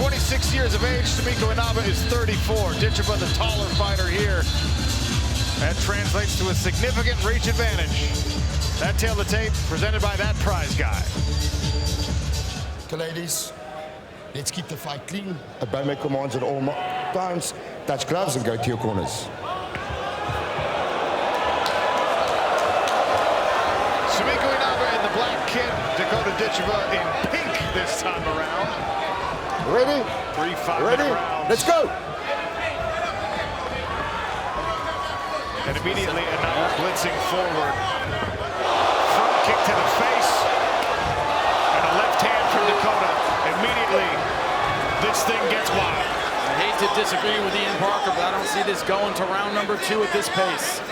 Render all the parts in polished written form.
26 years of age. Sumiko Inaba is 34. Ditcheva, the taller fighter here. That translates to a significant reach advantage. That tail of the tape presented by that prize guy. Okay, ladies, let's keep the fight clean. Obey my commands at all times. Touch gloves and go to your corners. Sumiko Inaba in the black kit. Dakota Ditcheva in pink this time around. Ready? 3 5-minute rounds. Let's go. And immediately Inaba blitzing forward. Front kick to the face. And a left hand from Dakota. Immediately, this thing gets wild. I hate to disagree with Ian Parker, but I don't see this going to round number 2 at this pace.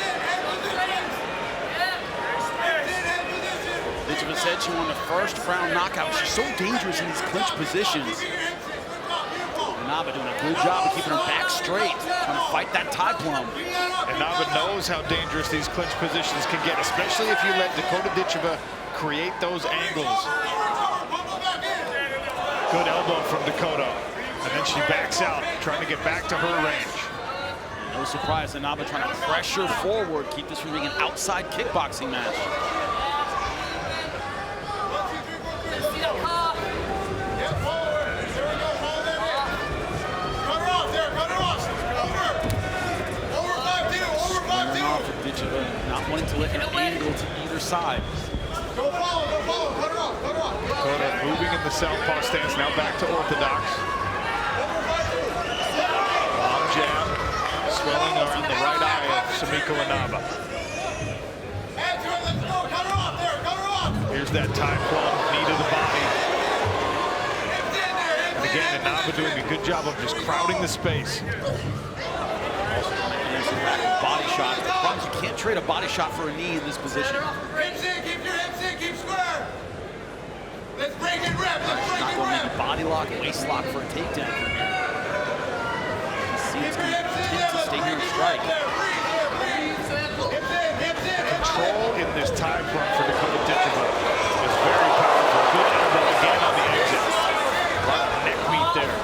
Ditcheva said she won the first round knockout. She's so dangerous in these clinch positions. Inaba doing a good job of keeping her back straight, trying to fight that tie plum. Inaba knows how dangerous these clinch positions can get, especially if you let Dakota Ditcheva create those angles. Good elbow from Dakota. And then she backs out, trying to get back to her range. No surprise, Inaba trying to pressure forward, keep this from being an outside kickboxing match. Not wanting to let an angle to either side. Dakota moving in the southpaw stance, now back to orthodox. Long jab, swelling around the right eye of Sumiko Inaba. Here's that tie plum, knee to the body. And again, Inaba doing a good job of just crowding the space. Body shot. The problem is you can't trade a body shot for a knee in this position. Hips in, keep your hips in, keep square. Let's break it, rep. Let's break it, rep. Body lock, waist lock for a takedown from here. You see it's going to continue to stay here and strike. Control in this tie plum for Dakota Ditcheva is very powerful. Good elbow again on the exit. A lot of neck meat there.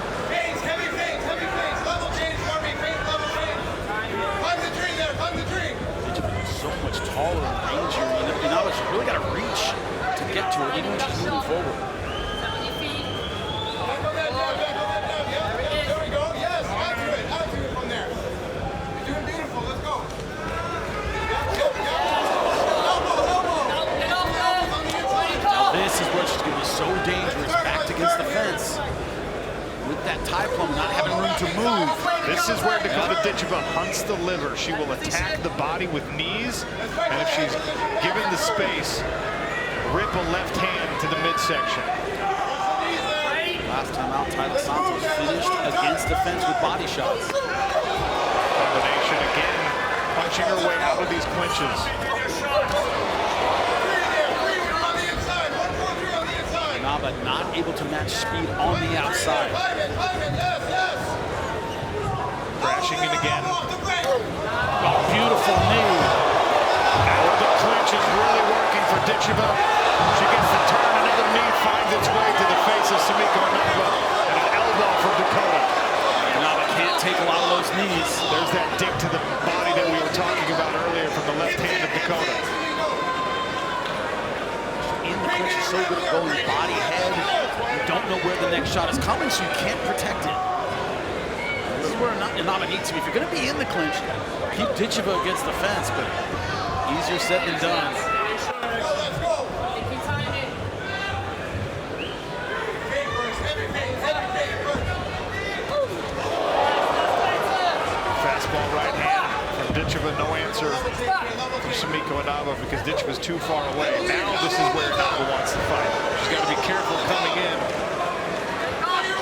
Taller and rangier. Inaba's really got to reach to get to her, even when she's moving forward. There we go. Yes, out to it from there. You're doing beautiful. Let's go. Now this is where she's going to be so dangerous, backed against the fence. With that tie plum not having room to move. This is where Dakota Ditcheva hunts the liver. She will attack the body with knees, and if she's given the space, rip a left hand to the midsection. Last time out, Tyler Santos finished against the fence with body shots. Combination again, punching her way out of these clinches. Inaba not able to match speed on the outside. Crashing in again. Oh, beautiful knee. Now the clinch is really working for Ditcheva. She gets the turn, another knee finds its way to the face of Sumiko Inaba, and an elbow from Dakota. Inaba can't take a lot of those knees. There's that dig to the body that we were talking about earlier from the left hand of Dakota. She's so good at going body, head. You don't know where the next shot is coming, so you can't protect it. This is where Inaba needs to be. If you're going to be in the clinch, keep Ditcheva against the fence, but easier said than done. Fastball right hand from Ditcheva, no answer from Sumiko Inaba because Ditcheva's too far away. Now this is where Inaba wants to fight. She's got to be careful coming in.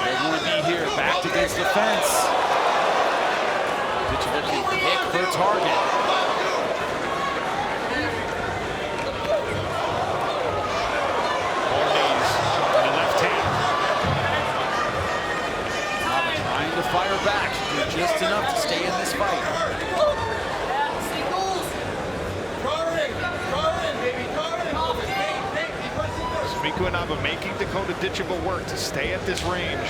They want to be here, backed against the fence. Ditcheva can pick her target. More knees on the left hand. Inaba trying to fire back. She's doing just enough to stay in this fight. Sumiko Inaba making Dakota Ditcheva work to stay at this range.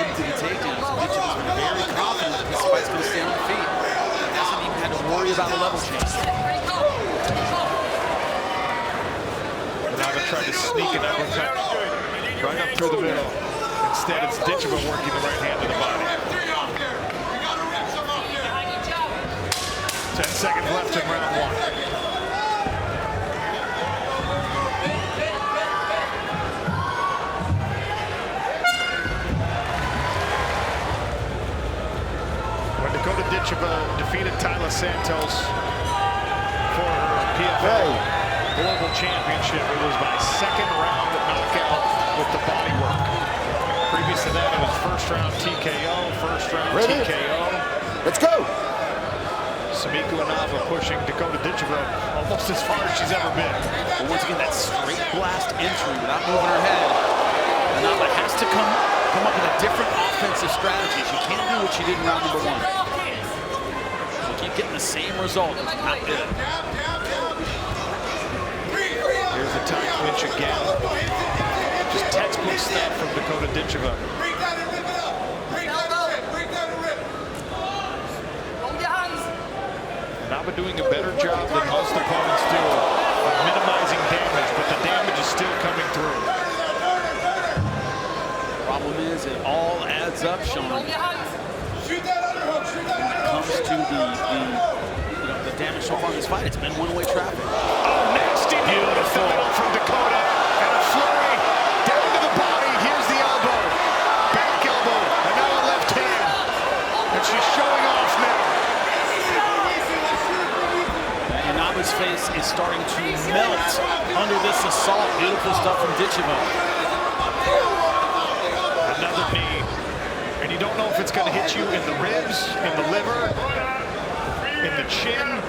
into the takedowns. Ditcheva's been very confident that this fight's going to stay on the feet. Hasn't even had to worry about a level change. Inaba tried to sneak an uppercut right up through the middle. Instead, it's Ditcheva working the right hand to the body. 10 seconds left in round one. When Dakota Ditcheva defeated Tyler Santos for her PFL Global Championship, it was by second round knockout with the body work. Previous to that, it was first round TKO, first round TKO. Let's go. Sumiko Inaba pushing Dakota Ditcheva almost as far as she's ever been. But once again, that straight blast entry without moving her head. Inaba has to come up with a different offensive strategy. She can't do what she did in round number one. She'll keep getting the same result. It's not good. Here's the tie clinch again. Just textbook stuff from Dakota Ditcheva. Inaba doing a better job than most opponents do of minimizing damage, but the damage is still coming through. Problem is, it all adds up, Sean. When it comes to the damage so far in this fight, it's been one-way traffic. Oh, nasty beautiful from Dakota, and a flurry down to the body. Here's the elbow, back elbow, and now a left hand, and she's showing off now. Inaba's face is starting to melt under this assault. Beautiful stuff from Ditcheva. Another knee, and you don't know if it's going to hit you in the ribs, in the liver, in the chin.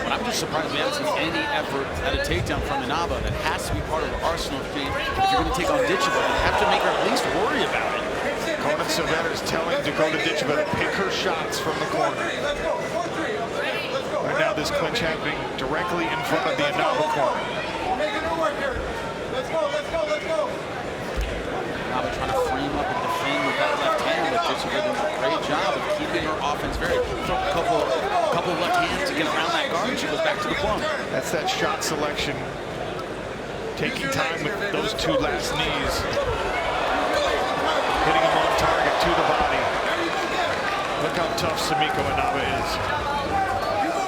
But I'm just surprised we haven't seen any effort at a takedown from Inaba. That has to be part of the arsenal. If you're going to take on Ditcheva, you have to make her at least worry about it. Conan Silveira is telling Dakota Ditcheva to pick her shots from the corner. Right now, this clinch happening directly in front of the Inaba corner. Inaba trying to frame up and defend with that left hand, but Ditcheva doing a great job of keeping her offense very. Throw a couple of left hands to get around that guard, and she goes back to the plum. That's that shot selection. Taking time with those two last knees. Hitting him on target to the body. Look how tough Sumiko Inaba is.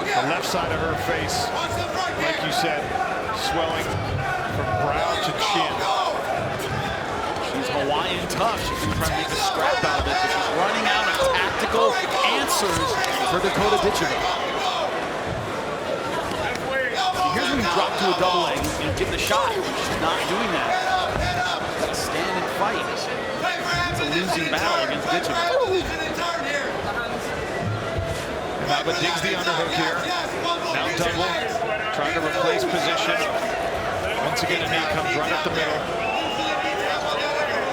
The left side of her face, like you said, swelling from brow to chin. She's Hawaiian tough. She's going to try to make a scrap out of it, but she's running out of tactical answers for Dakota Ditcheva. Here's when you drop to a double leg and get the shot. She's not doing that. Got to stand and fight. It's a losing battle against Ditcheva. Inaba digs the underhook here. Now double, trying to replace position. Once again, a knee comes right up the middle.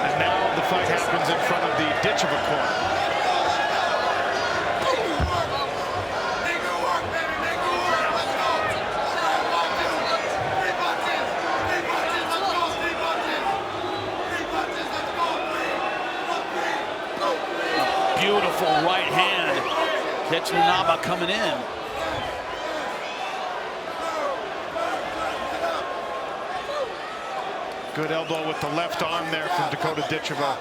And now the fight happens in front of the Ditcheva corner. Beautiful right hand. Catching Inaba coming in. Good elbow with the left arm there from Dakota Ditcheva,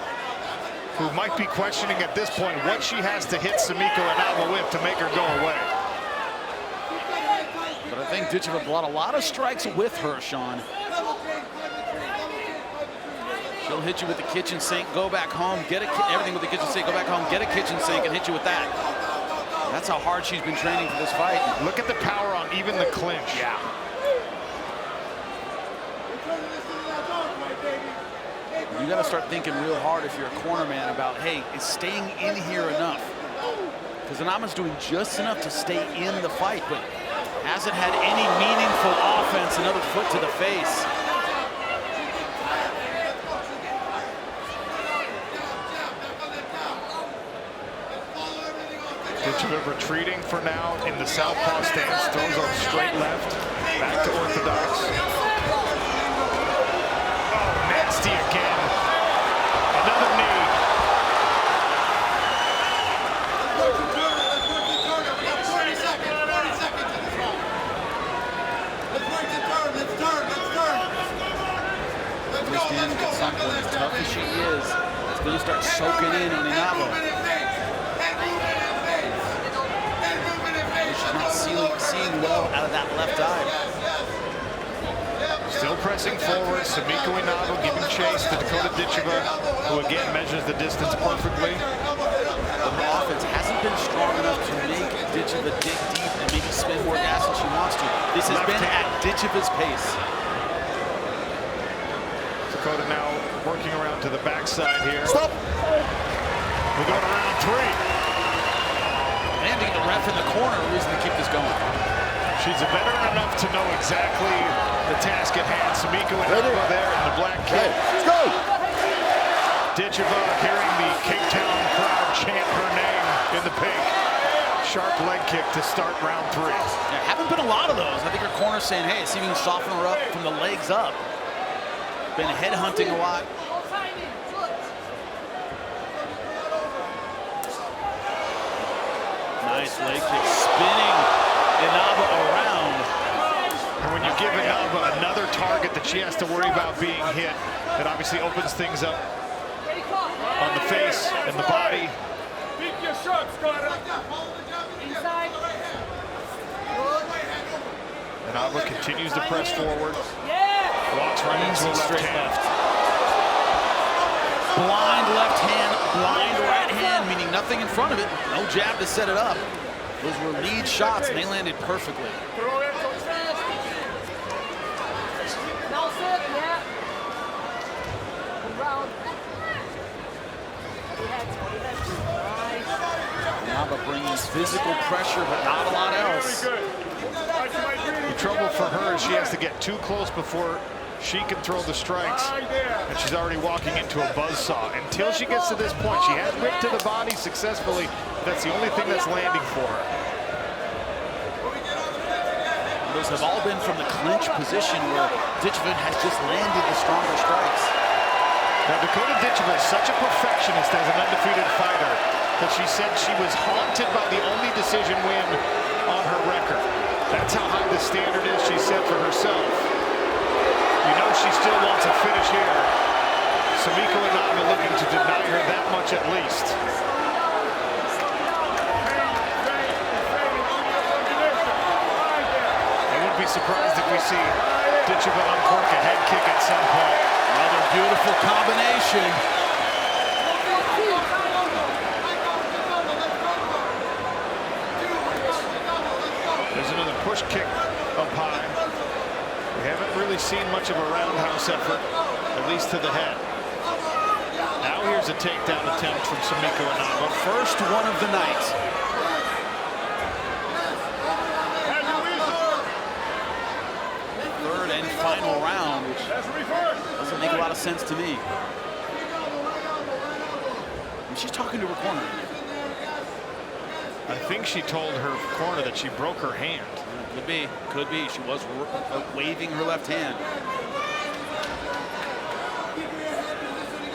who might be questioning at this point what she has to hit Sumiko Inaba with to make her go away. But I think Ditcheva brought a lot of strikes with her, Sean. She'll hit you with the kitchen sink, go back home, get everything with the kitchen sink, go back home, get a kitchen sink, and hit you with that. That's how hard she's been training for this fight. Look at the power on even the clinch. Yeah. You got to start thinking real hard if you're a corner man about, hey, is staying in here enough? Because Inaba's doing just enough to stay in the fight, but hasn't had any meaningful offense. Another foot to the face. Ditcheva retreating for now in the southpaw stance, throws on straight left, back to orthodox. understanding at some point, as tough as she is, it's going to start soaking in on Inaba. She's not seeing well out of that left eye. Still pressing forward, Sumiko Inaba giving chase to Dakota Ditcheva, who again measures the distance perfectly. The offense hasn't been strong enough to make Ditcheva dig deep and maybe spend more gas than she wants to. This has been at Ditcheva's pace. Dakota now working around to the backside here. Stop! We're going to round 3. Landing the ref in the corner, a reason to keep this going. She's a veteran enough to know exactly the task at hand. Sumiko Inaba there in the black kit. Let's go! Ditcheva hearing the Cape Town crowd chant her name in the pink. Sharp leg kick to start round 3. Yeah, haven't been a lot of those. I think her corner's saying, hey, see if we can soften her up from the legs up. Been head hunting a lot. Nice leg kick, spinning Inaba around. And when you give Inaba another target that she has to worry about being hit, it obviously opens things up on the face and the body. Inaba continues to press forward. Walks right into a left hand. Blind left hand, blind right hand, meaning nothing in front of it. No jab to set it up. Those were lead shots, and they landed perfectly. Inaba bringing physical pressure, but not a lot else. The trouble for her is she has to get too close before she can throw the strikes, and she's already walking into a buzzsaw. Until she gets to this point, she has whipped to the body successfully. That's the only thing that's landing for her. Those have all been from the clinch position where Ditcheva has just landed the stronger strikes. Now, Dakota Ditcheva is such a perfectionist as an undefeated fighter that she said she was haunted by the only decision win on her record. That's how high the standard is, she said, for herself. You know she still wants a finish here. Sumiko Inaba looking to deny her that much at least. I wouldn't be surprised if we see Ditcheva uncork a head kick at some point. Another beautiful combination. There's another push kick up high. We haven't really seen much of a roundhouse effort, at least to the head. Now here's a takedown attempt from Sumiko Inaba. First one of the night. Third and final round, which doesn't make a lot of sense to me. And she's talking to her corner. I think she told her corner that she broke her hand. Could be, could be. She was waving her left hand.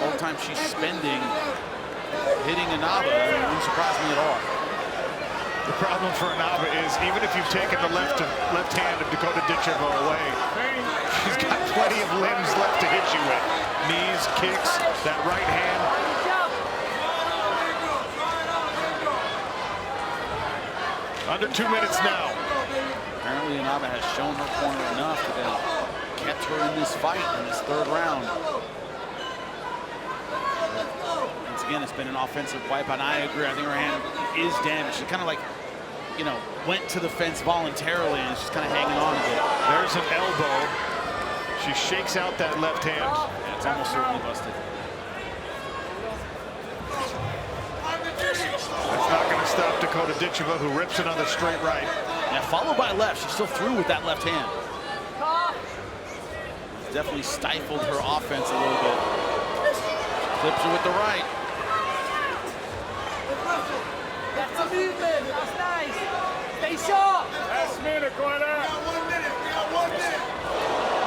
All the time she's spending hitting Inaba, it wouldn't surprise me at all. The problem for Inaba is even if you've taken the left hand of Dakota Ditcheva away, she's got plenty of limbs left to hit you with. Knees, kicks, that right hand. Under 2 minutes now. Apparently Inaba has shown her corner enough that they kept her in this fight in this third round. Once again, it's been an offensive wipeout. I agree. I think her hand is damaged. She kind of like, you know, went to the fence voluntarily and she's kind of hanging on a bit. There's an elbow. She shakes out that left hand. Yeah, it's almost certainly busted. That's not going to stop Dakota Ditcheva, who rips another straight right. Yeah, followed by left. She's still through with that left hand. Definitely stifled her offense a little bit. Flips her with the right. That's a movement. That's nice. Stay sharp. Last minute, going out.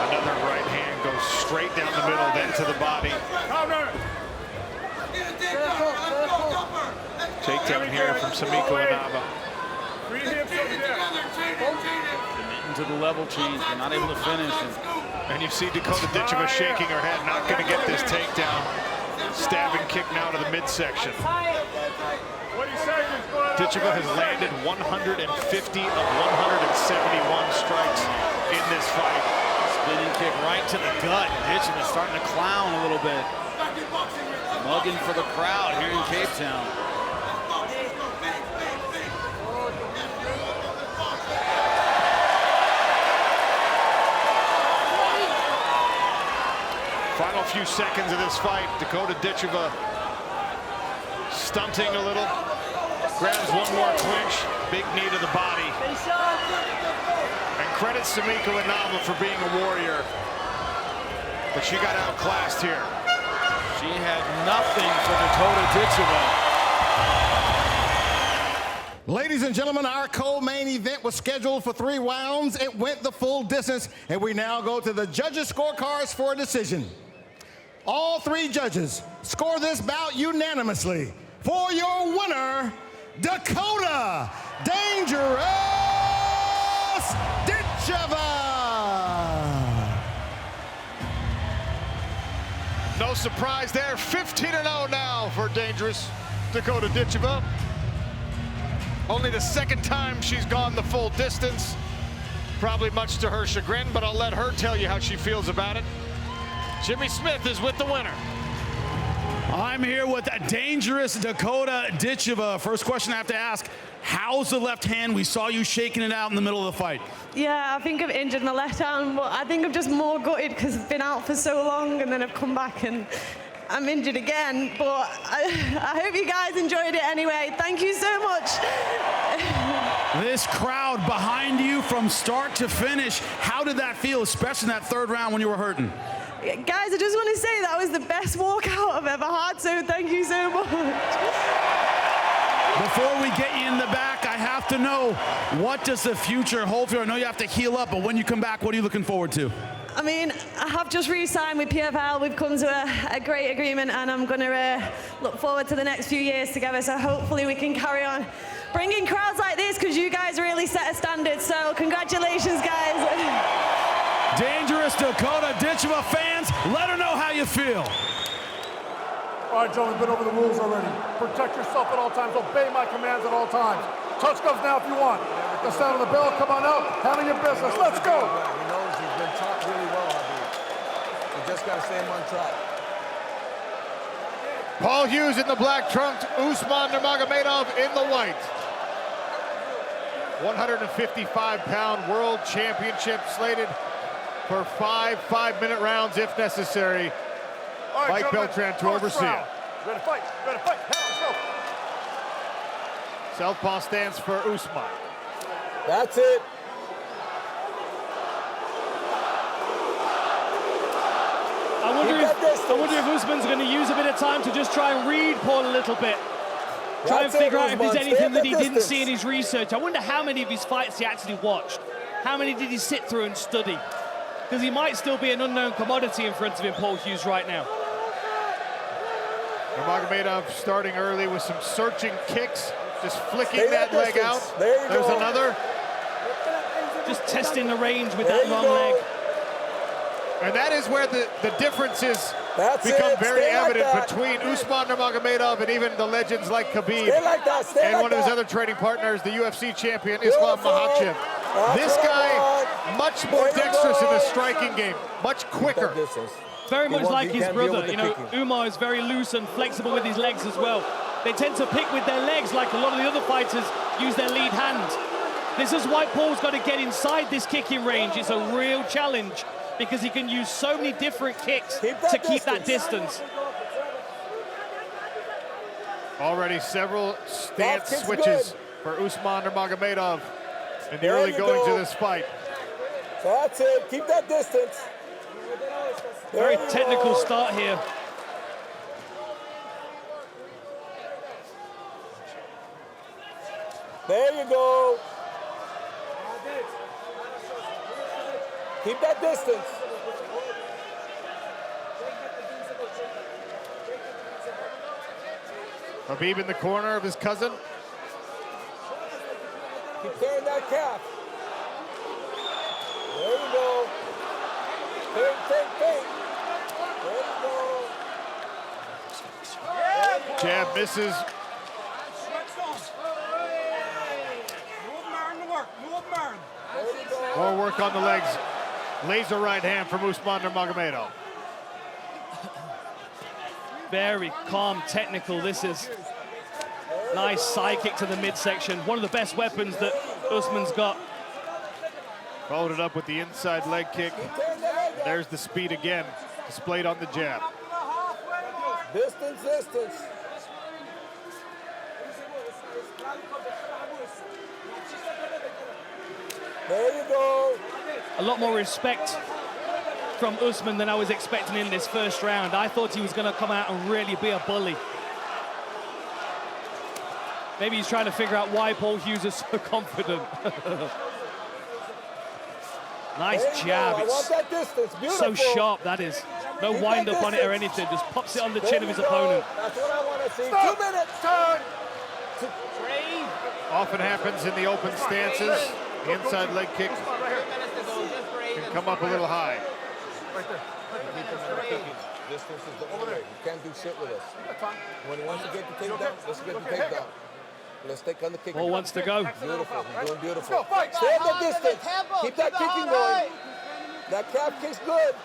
Another right hand goes straight down the middle, then to the body. Takedown here from Sumiko Inaba. Committing to the level change, but not able to finish. And And you see Dakota Ditcheva shaking her head, not going to get this takedown. Stabbing kick now to the midsection. Ditcheva has landed 150 of 171 strikes in this fight. Spinning kick right to the gut. Ditcheva starting to clown a little bit. Mugging for the crowd here in Cape Town. Final few seconds of this fight, Dakota Ditcheva stunting a little, grabs one more clinch, big knee to the body. And credits Sumiko Inaba for being a warrior, but she got outclassed here. She had nothing for Dakota Ditcheva. Ladies and gentlemen, our co-main event was scheduled for 3 rounds. It went the full distance, and we now go to the judges' scorecards for a decision. All 3 judges score this bout unanimously. For your winner, Dakota Dangerous Ditcheva. No surprise there, 15-0 now for Dangerous Dakota Ditcheva. Only the 2nd time she's gone the full distance. Probably much to her chagrin, but I'll let her tell you how she feels about it. Jimmy Smith is with the winner. I'm here with a Dangerous Dakota Ditcheva. First question I have to ask, how's the left hand? We saw you shaking it out in the middle of the fight. Yeah, I think I've injured my left arm, but I think I'm just more gutted because I've been out for so long and then I've come back and I'm injured again. But I hope you guys enjoyed it anyway. Thank you so much. This crowd behind you from start to finish, how did that feel, especially in that 3rd round when you were hurting? Guys, I just want to say that was the best walkout I've ever had, so thank you so much. Before we get you in the back, I have to know, what does the future hold for you? I know you have to heal up, but when you come back, what are you looking forward to? I mean, I have just re-signed with PFL. We've come to a great agreement, and I'm going to look forward to the next few years together, so hopefully we can carry on bringing crowds like this, because you guys really set a standard, so congratulations, guys. Dangerous Dakota Ditcheva fans, let her know how you feel. All right, Joe, we've been over the rules already. Protect yourself at all times. Obey my commands at all times. Touch gloves now if you want. The sound of the bell, come on out. Handle your business. Let's go. He knows he's been taught really well, Habib. You just got to stay him on track. Paul Hughes in the black trunks, Usman Nurmagomedov in the white. 155-pound world championship slated for 5 5-minute rounds if necessary. All right, Mike Beltran to oversee it. Ready to fight. Ready to fight. Now, let's go. Southpaw stands for Usman. That's it. I wonder if Usman's going to use a bit of time to just try and read Paul a little bit. Try and figure out if there's anything that he didn't see in his research. I wonder how many of his fights he actually watched. How many did he sit through and study? Because he might still be an unknown commodity in front of him, Paul Hughes, right now. Nurmagomedov starting early with some searching kicks, just flicking that leg out. There's another. Just testing the range with that long leg. And that is where the differences become very evident between Usman Nurmagomedov and even the legends like Khabib and one of his other training partners, the UFC champion, Islam Makhachev. This guy, much more dexterous in the striking game, much quicker. Very much like his brother. You know, Umar is very loose and flexible with his legs as well. They tend to pick with their legs like a lot of the other fighters use their lead hand. This is why Paul's got to get inside this kicking range. It's a real challenge because he can use so many different kicks to keep that distance. Already several stance switches for Usman Nurmagomedov in the early goings of this fight. That's it. Keep that distance. Very technical start here. There you go. Keep that distance. Khabib in the corner of his cousin. Keep carrying that calf. There you go. Jab misses. More work on the legs. Laser right hand from Usman Nurmagomedov. Very calm, technical. This is nice side kick to the midsection. One of the best weapons that Usman's got. Followed it up with the inside leg kick. There's the speed again, displayed on the jab. Distance, distance. There you go. A lot more respect from Usman than I was expecting in this first round. I thought he was going to come out and really be a bully. Maybe he's trying to figure out why Paul Hughes is so confident. Nice jab. It's so sharp, that is. No wind up on it or anything. Just pops it on the chin of his opponent. That's what I want to see. 2 minutes. Turn. Often happens in the open stances. The inside leg kick can come up a little high. Distance is the only way. You can't do shit with us. When he wants to get the takedown, let's get the takedown. Let's take on the kick. Paul wants to go. Beautiful. He's doing beautiful. Stay at the distance. Keep that kicking going. That calf kick's good.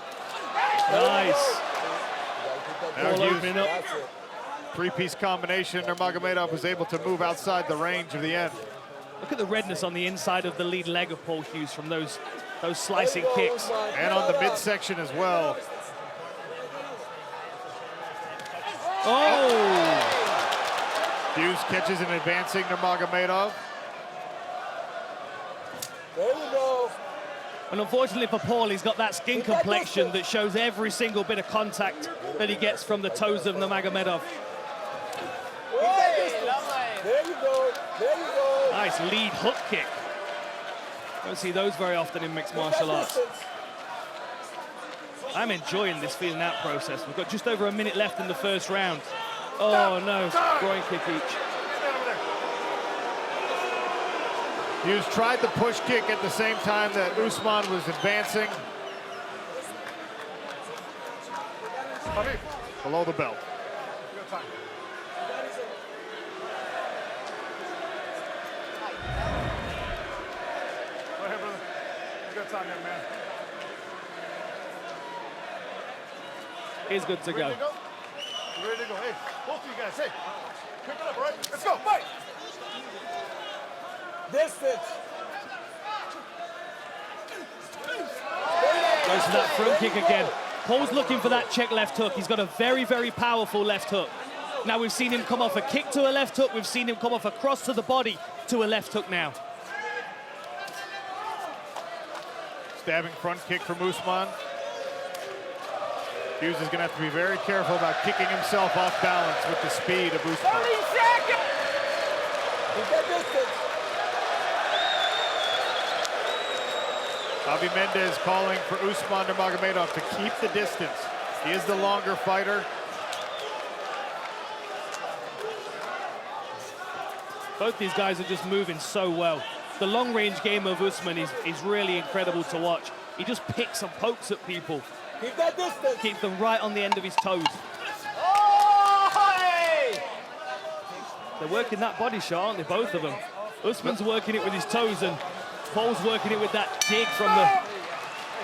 Nice. Now opening up. Three-piece combination. Nurmagomedov was able to move outside the range of the end. Look at the redness on the inside of the lead leg of Paul Hughes from those slicing kicks. And on the midsection as well. Oh! Hughes catches an advancing Nurmagomedov. There you go. And unfortunately for Paul, he's got that skin complexion that shows every single bit of contact that he gets from the toes of Nurmagomedov. There you go. There you go. Nice lead hook kick. Don't see those very often in mixed martial arts. I'm enjoying this feeling out process. We've got just over a minute left in the first round. Oh no, groin kick each. Hughes tried the push kick at the same time that Usman was advancing. Below the belt. Go ahead, brother. You got time here, man. He's good to go. You ready to go? Hey, both of you guys, hey, pick it up, all right? Let's go, fight! Distance. Goes for that front kick again. Paul's looking for that check left hook. He's got a very, very powerful left hook. Now we've seen him come off a kick to a left hook. We've seen him come off a cross to the body to a left hook now. Stabbing front kick from Usman. Hughes is going to have to be very careful about kicking himself off balance with the speed of Usman. 30 seconds! Keep that distance. Javi Mendez calling for Usman Nurmagomedov to keep the distance. He is the longer fighter. Both these guys are just moving so well. The long-range game of Usman is really incredible to watch. He just picks and pokes at people. Keep that distance. Keeps them right on the end of his toes. Oh, hey! They're working that body shot, aren't they, both of them? Usman's working it with his toes, and Paul's working it with that dig from the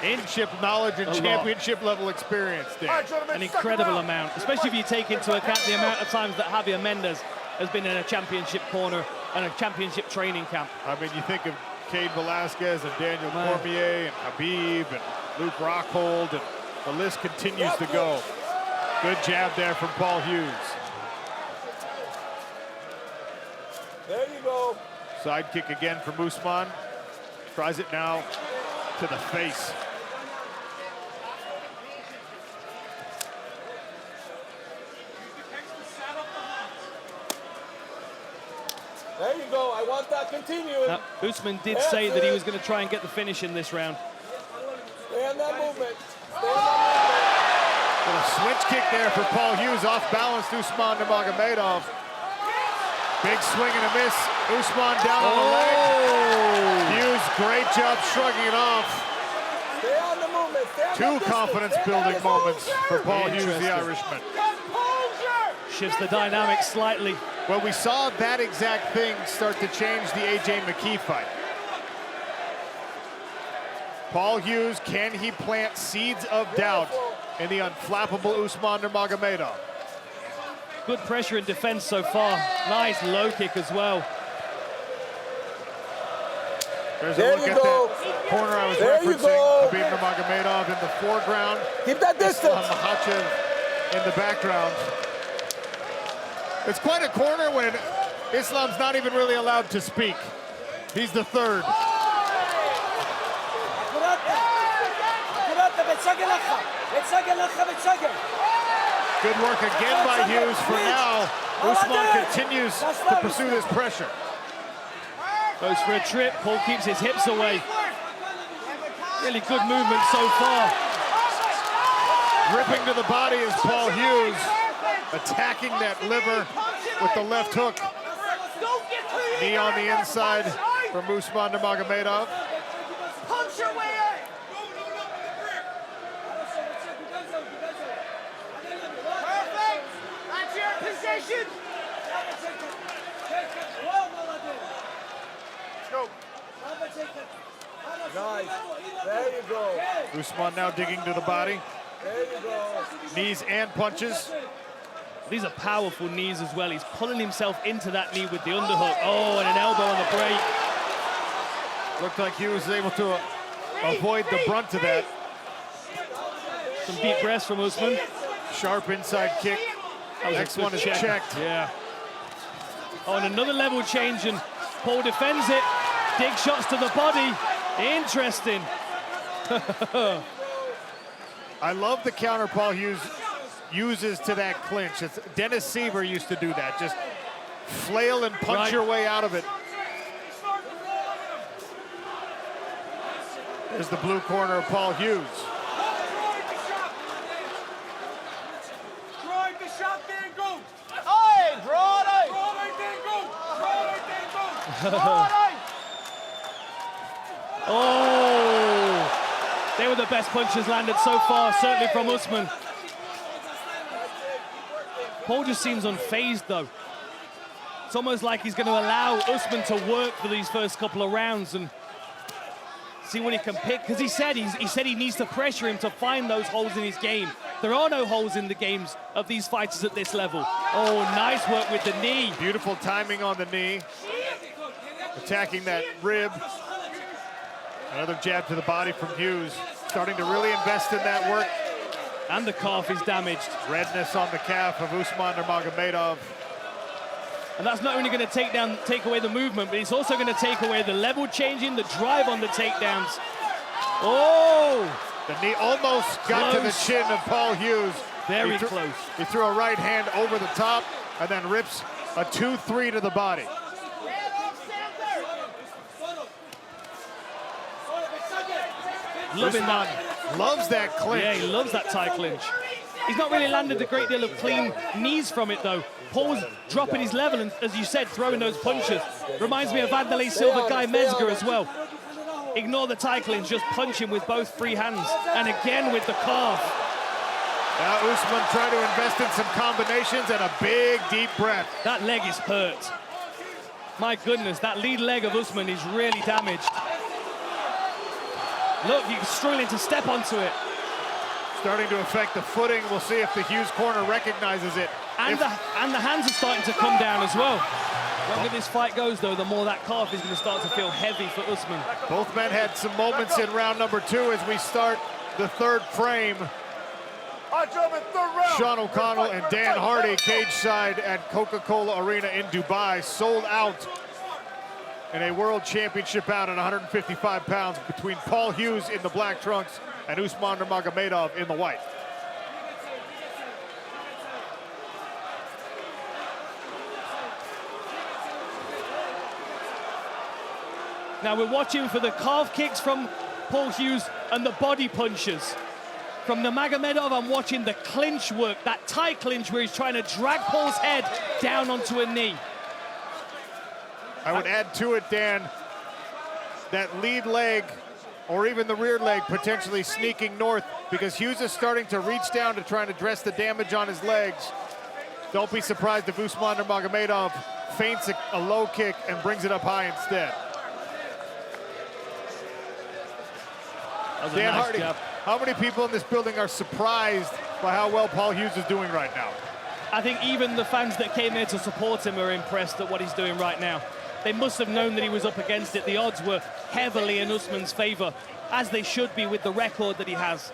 in-ship knowledge and championship level experience there. An incredible amount, especially if you take into account the amount of times that Javier Mendez has been in a championship corner and a championship training camp. I mean, you think of Cain Velasquez and Daniel Cormier and Habib and Luke Rockhold, and the list continues to go. Good jab there from Paul Hughes. There you go. Side kick again from Usman. Tries it now to the face. There you go. I want that continuing. Now, Usman did say that he was going to try and get the finish in this round. Stay on that movement. Stay on that movement. A switch kick there for Paul Hughes. Off balance, Usman Nurmagomedov. Big swing and a miss. Usman down on the leg. Hughes, great job shrugging it off. Stay on the movement. Stay on Two the confidence-building moments for Paul Hughes, the Irishman. Shifts the dynamic slightly. Well, we saw that exact thing start to change the A.J. McKee fight. Paul Hughes, can he plant seeds of doubt in the unflappable Usman Nurmagomedov? Good pressure and defense so far. Nice low kick as well. There's a look at that corner I was referencing. Khabib Nurmagomedov in the foreground. Keep that distance. Makhachev in the background. It's quite a corner when Islam's not even really allowed to speak. He's the third. Good work again by Hughes. For now, Usman continues to pursue this pressure. Goes for a trip. Paul keeps his hips away. Really good movement so far. Ripping to the body is Paul Hughes, attacking that liver with the left hook. Knee on the inside from Usman Nurmagomedov. Punch your way in. Perfect. That's your position. Go. Nice. There you go. Usman now digging to the body. There you go. Knees and punches. These are powerful knees as well. He's pulling himself into that knee with the underhook. Oh, and an elbow on the break. Looked like Hughes was able to avoid the brunt of that. Some deep breaths from Usman. Sharp inside kick. Next one is checked. Yeah. Oh, and another level change, and Paul defends it. Dig shots to the body. Interesting. I love the counter Paul Hughes uses to that clinch. Dennis Seaver used to do that. Just flail and punch your way out of it. There's the blue corner of Paul Hughes. Drive the shot, then go. Hey, draw it. Draw it, then go. Draw it, then go. Draw it. Oh! They were the best punches landed so far, certainly from Usman. Paul just seems unfazed, though. It's almost like he's going to allow Usman to work for these first couple of rounds and see what he can pick. Because he said he needs to pressure him to find those holes in his game. There are no holes in the games of these fighters at this level. Oh, nice work with the knee. Beautiful timing on the knee. Attacking that rib. Another jab to the body from Hughes. Starting to really invest in that work. And the calf is damaged. Redness on the calf of Usman Nurmagomedov. And that's not only going to take away the movement, but it's also going to take away the level changing, the drive on the takedowns. Oh! The knee almost got to the chin of Paul Hughes. Very close. He threw a right hand over the top and then rips a 2-3 to the body. Loving that. Loves that clinch. Yeah, he loves that tie clinch. He's not really landed a great deal of clean knees from it, though. Paul's dropping his level and, as you said, throwing those punches. Reminds me of Vanderlei Silva, Guy Mezger as well. Ignore the tie clinch, just punch him with both free hands. And again with the calf. Now Usman trying to invest in some combinations and a big, deep breath. That leg is hurt. My goodness, that lead leg of Usman is really damaged. Look, he's struggling to step onto it. Starting to affect the footing. We'll see if the Hughes corner recognizes it. And the hands are starting to come down as well. The longer this fight goes, though, the more that calf is going to start to feel heavy for Usman. Both men had some moments in round number 2 as we start the third frame. Sean O'Connell and Dan Hardy cage side at Coca-Cola Arena in Dubai, sold out in a world championship bout at 155 pounds between Paul Hughes in the black trunks and Usman Nurmagomedov in the white. Now we're watching for the calf kicks from Paul Hughes and the body punches. From Nurmagomedov, I'm watching the clinch work, that tie clinch where he's trying to drag Paul's head down onto a knee. I would add to it, Dan, that lead leg or even the rear leg potentially sneaking north, because Hughes is starting to reach down to try and address the damage on his legs. Don't be surprised if Usman Nurmagomedov feints a low kick and brings it up high instead. Dan Hardy, how many people in this building are surprised by how well Paul Hughes is doing right now? I think even the fans that came here to support him are impressed at what he's doing right now. They must have known that he was up against it. The odds were heavily in Usman's favor, as they should be with the record that he has.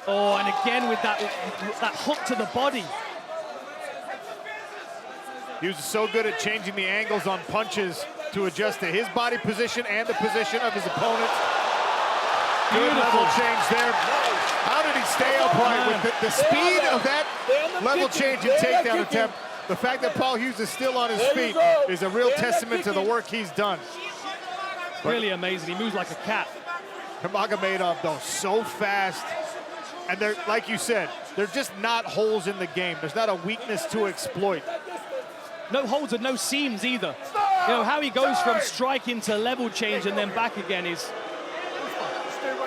Oh, and again with that hook to the body. Hughes is so good at changing the angles on punches to adjust to his body position and the position of his opponent. Good level change there. How did he stay upright with the speed of that level change and takedown attempt? The fact that Paul Hughes is still on his feet is a real testament to the work he's done. Really amazing. He moves like a cat. Nurmagomedov, though, so fast. And they're, like you said, they're just not holes in the game. There's not a weakness to exploit. No holes and no seams either. You know, how he goes from striking to level change and then back again is...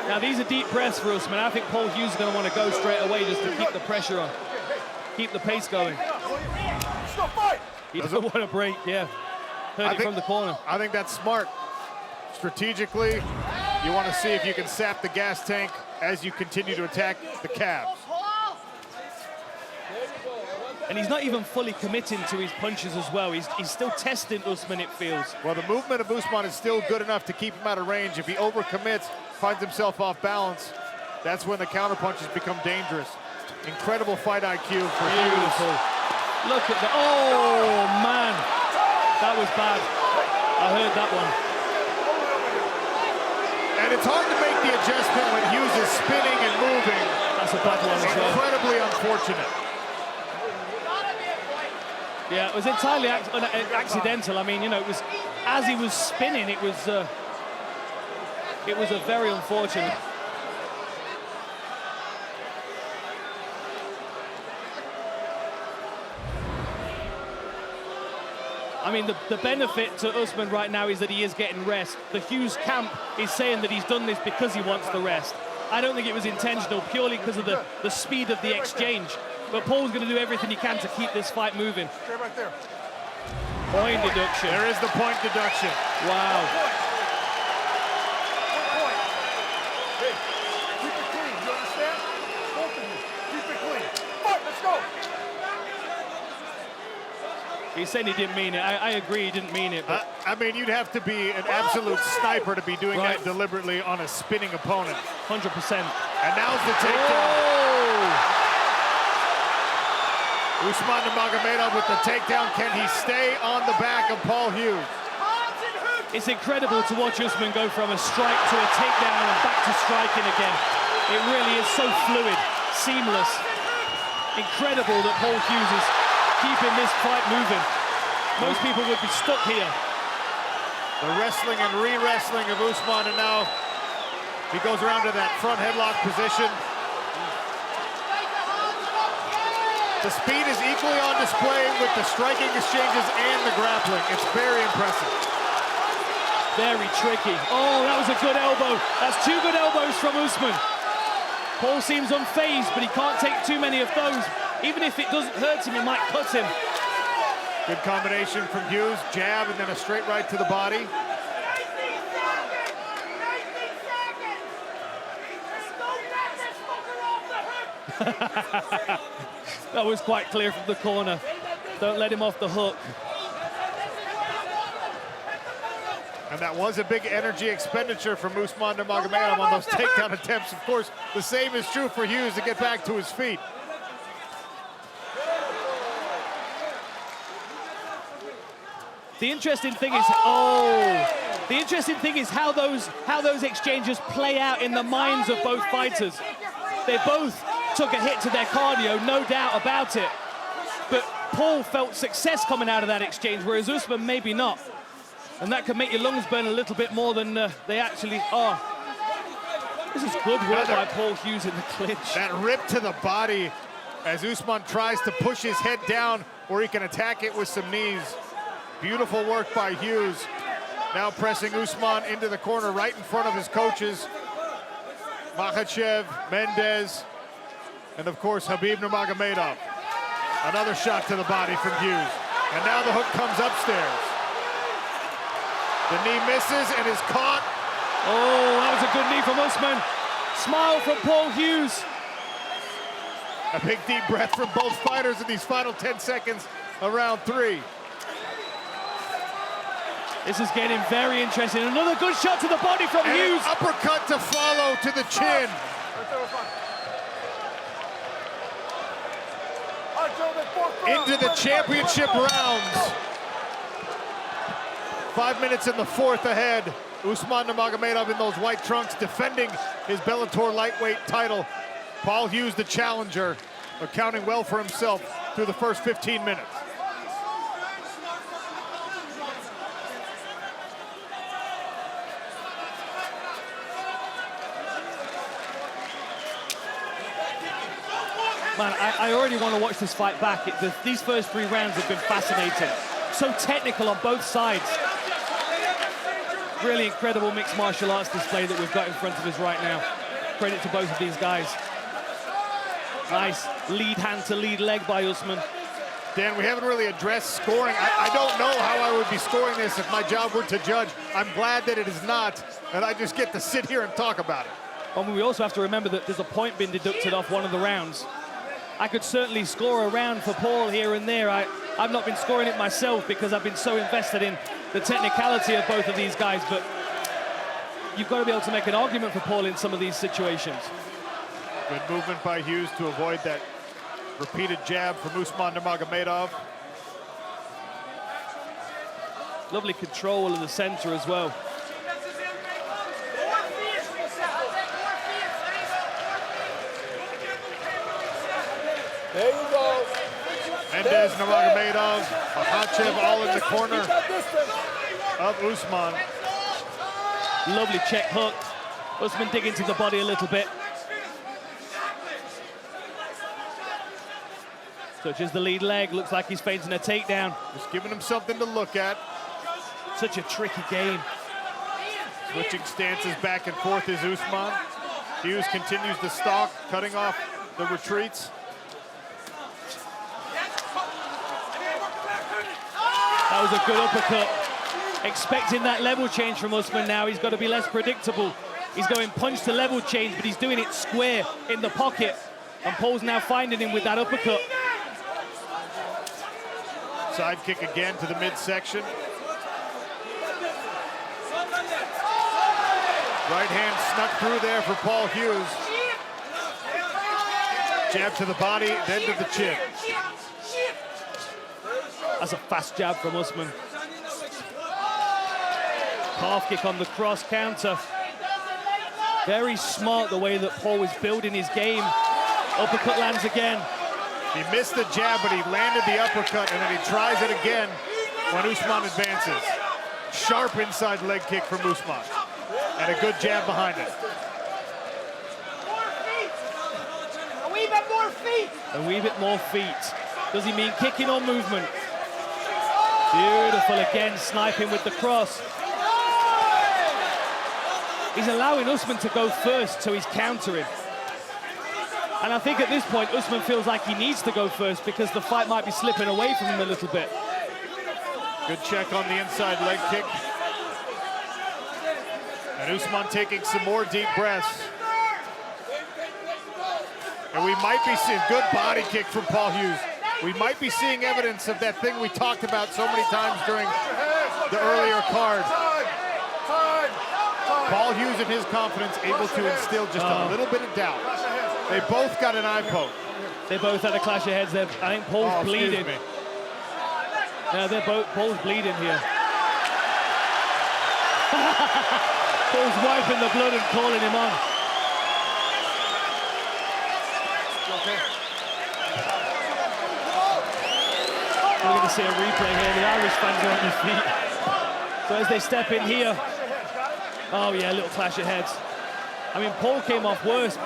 Now, these are deep breaths for Usman. I think Paul Hughes is going to want to go straight away just to keep the pressure on, keep the pace going. He doesn't want to break, yeah. Heard it from the corner. I think that's smart. Strategically, you want to see if you can sap the gas tank as you continue to attack the calves. And he's not even fully committing to his punches as well. He's still testing Usman, it feels. Well, the movement of Usman is still good enough to keep him out of range. If he overcommits, finds himself off balance, that's when the counter punches become dangerous. Incredible fight IQ for Beautiful. Hughes. Look at the, oh man, that was bad. I heard that one. And it's hard to make the adjustment when Hughes is spinning and moving. That's a bad one as well. Incredibly unfortunate. Yeah, it was entirely accidental. I mean, you know, it was as he was spinning, it was a very unfortunate. I mean, the benefit to Usman right now is that he is getting rest. The Hughes camp is saying that he's done this because he wants the rest. I don't think it was intentional, purely because of the speed of the exchange. But Paul's going to do everything he can to keep this fight moving. Right there. Point deduction. There is the point deduction. Wow. Hey, keep it clean. You understand? Both of you. Keep it clean. Fight, let's go. He said he didn't mean it. I agree, he didn't mean it. But I mean, you'd have to be an absolute sniper to be doing that deliberately on a spinning opponent. 100%. And now's the takedown. Usman Nurmagomedov with the takedown. Can he stay on the back of Paul Hughes? It's incredible to watch Usman go from a strike to a takedown and back to striking again. It really is so fluid, seamless. Incredible that Paul Hughes is keeping this fight moving. Most people would be stuck here. The wrestling and re-wrestling of Usman, and now he goes around to that front headlock position. The speed is equally on display with the striking exchanges and the grappling. It's very impressive. Very tricky. Oh, that was a good elbow. That's two good elbows from Usman. Paul seems unfazed, but he can't take too many of those. Even if it doesn't hurt him, it might cut him. Good combination from Hughes. Jab and then a straight right to the body. That was quite clear from the corner. Don't let him off the hook. And that was a big energy expenditure from Usman Nurmagomedov on those takedown attempts. Of course, the same is true for Hughes to get back to his feet. The interesting thing is, how those exchanges play out in the minds of both fighters. They both took a hit to their cardio, no doubt about it. But Paul felt success coming out of that exchange, whereas Usman maybe not. And that can make your lungs burn a little bit more than they actually are. This is good work by Paul Hughes in the clinch. That rip to the body as Usman tries to push his head down, or he can attack it with some knees. Beautiful work by Hughes. Now pressing Usman into the corner right in front of his coaches. Makhachev, Mendez, and of course Habib Nurmagomedov. Another shot to the body from Hughes. And now the hook comes upstairs. The knee misses and is caught. Oh, that was a good knee from Usman. Smile from Paul Hughes. A big deep breath from both fighters in these final 10 seconds of round 3. This is getting very interesting. Another good shot to the body from Hughes. An uppercut to follow to the chin. Into the championship rounds. 5 minutes in the 4th ahead. Usman Nurmagomedov in those white trunks defending his Bellator lightweight title. Paul Hughes, the challenger, accounting well for himself through the first 15 minutes. Man, I already want to watch this fight back. These first 3 rounds have been fascinating. So technical on both sides. Really incredible mixed martial arts display that we've got in front of us right now. Credit to both of these guys. Nice lead hand to lead leg by Usman. Dan, we haven't really addressed scoring. I don't know how I would be scoring this if my job were to judge. I'm glad that it is not, and I just get to sit here and talk about it. But we also have to remember that there's a point being deducted off one of the rounds. I could certainly score a round for Paul here and there. I've not been scoring it myself because I've been so invested in the technicality of both of these guys, but you've got to be able to make an argument for Paul in some of these situations. Good movement by Hughes to avoid that repeated jab from Usman Nurmagomedov. Lovely control of the center as well. There you go. Mendez, Nurmagomedov, Makhachev all in the corner of Usman. Lovely check hook. Usman digging to the body a little bit. Touches the lead leg, looks like he's feinting a takedown. Just giving him something to look at. Such a tricky game. Switching stances back and forth is Usman. Hughes continues to stalk, cutting off the retreats. That was a good uppercut. Expecting that level change from Usman now. He's got to be less predictable. He's going punch to level change, but he's doing it square in the pocket. And Paul's now finding him with that uppercut. Side kick again to the midsection. Right hand snuck through there for Paul Hughes. Jab to the body, then to the chin. That's a fast jab from Usman. Calf kick on the cross counter. Very smart the way that Paul was building his game. Uppercut lands again. He missed the jab, but he landed the uppercut, and then he tries it again when Usman advances. Sharp inside leg kick from Usman. And a good jab behind it. A wee bit more feet. A wee bit more feet. Does he mean kicking or movement? Beautiful again, sniping with the cross. He's allowing Usman to go first, so he's countering. And I think at this point, Usman feels like he needs to go first because the fight might be slipping away from him a little bit. Good check on the inside leg kick. And Usman taking some more deep breaths. And we might be seeing good body kick from Paul Hughes. We might be seeing evidence of that thing we talked about so many times during the earlier card. Paul Hughes and his confidence able to instill just a little bit of doubt. They both got an eye poke. They both had a clash of heads there. I think Paul's bleeding. No, Paul's bleeding here. Paul's wiping the blood and calling him on. We're going to see a replay here. The Irish fans are on their feet. So as they step in here, oh yeah, a little clash of heads. I mean, Paul came off worse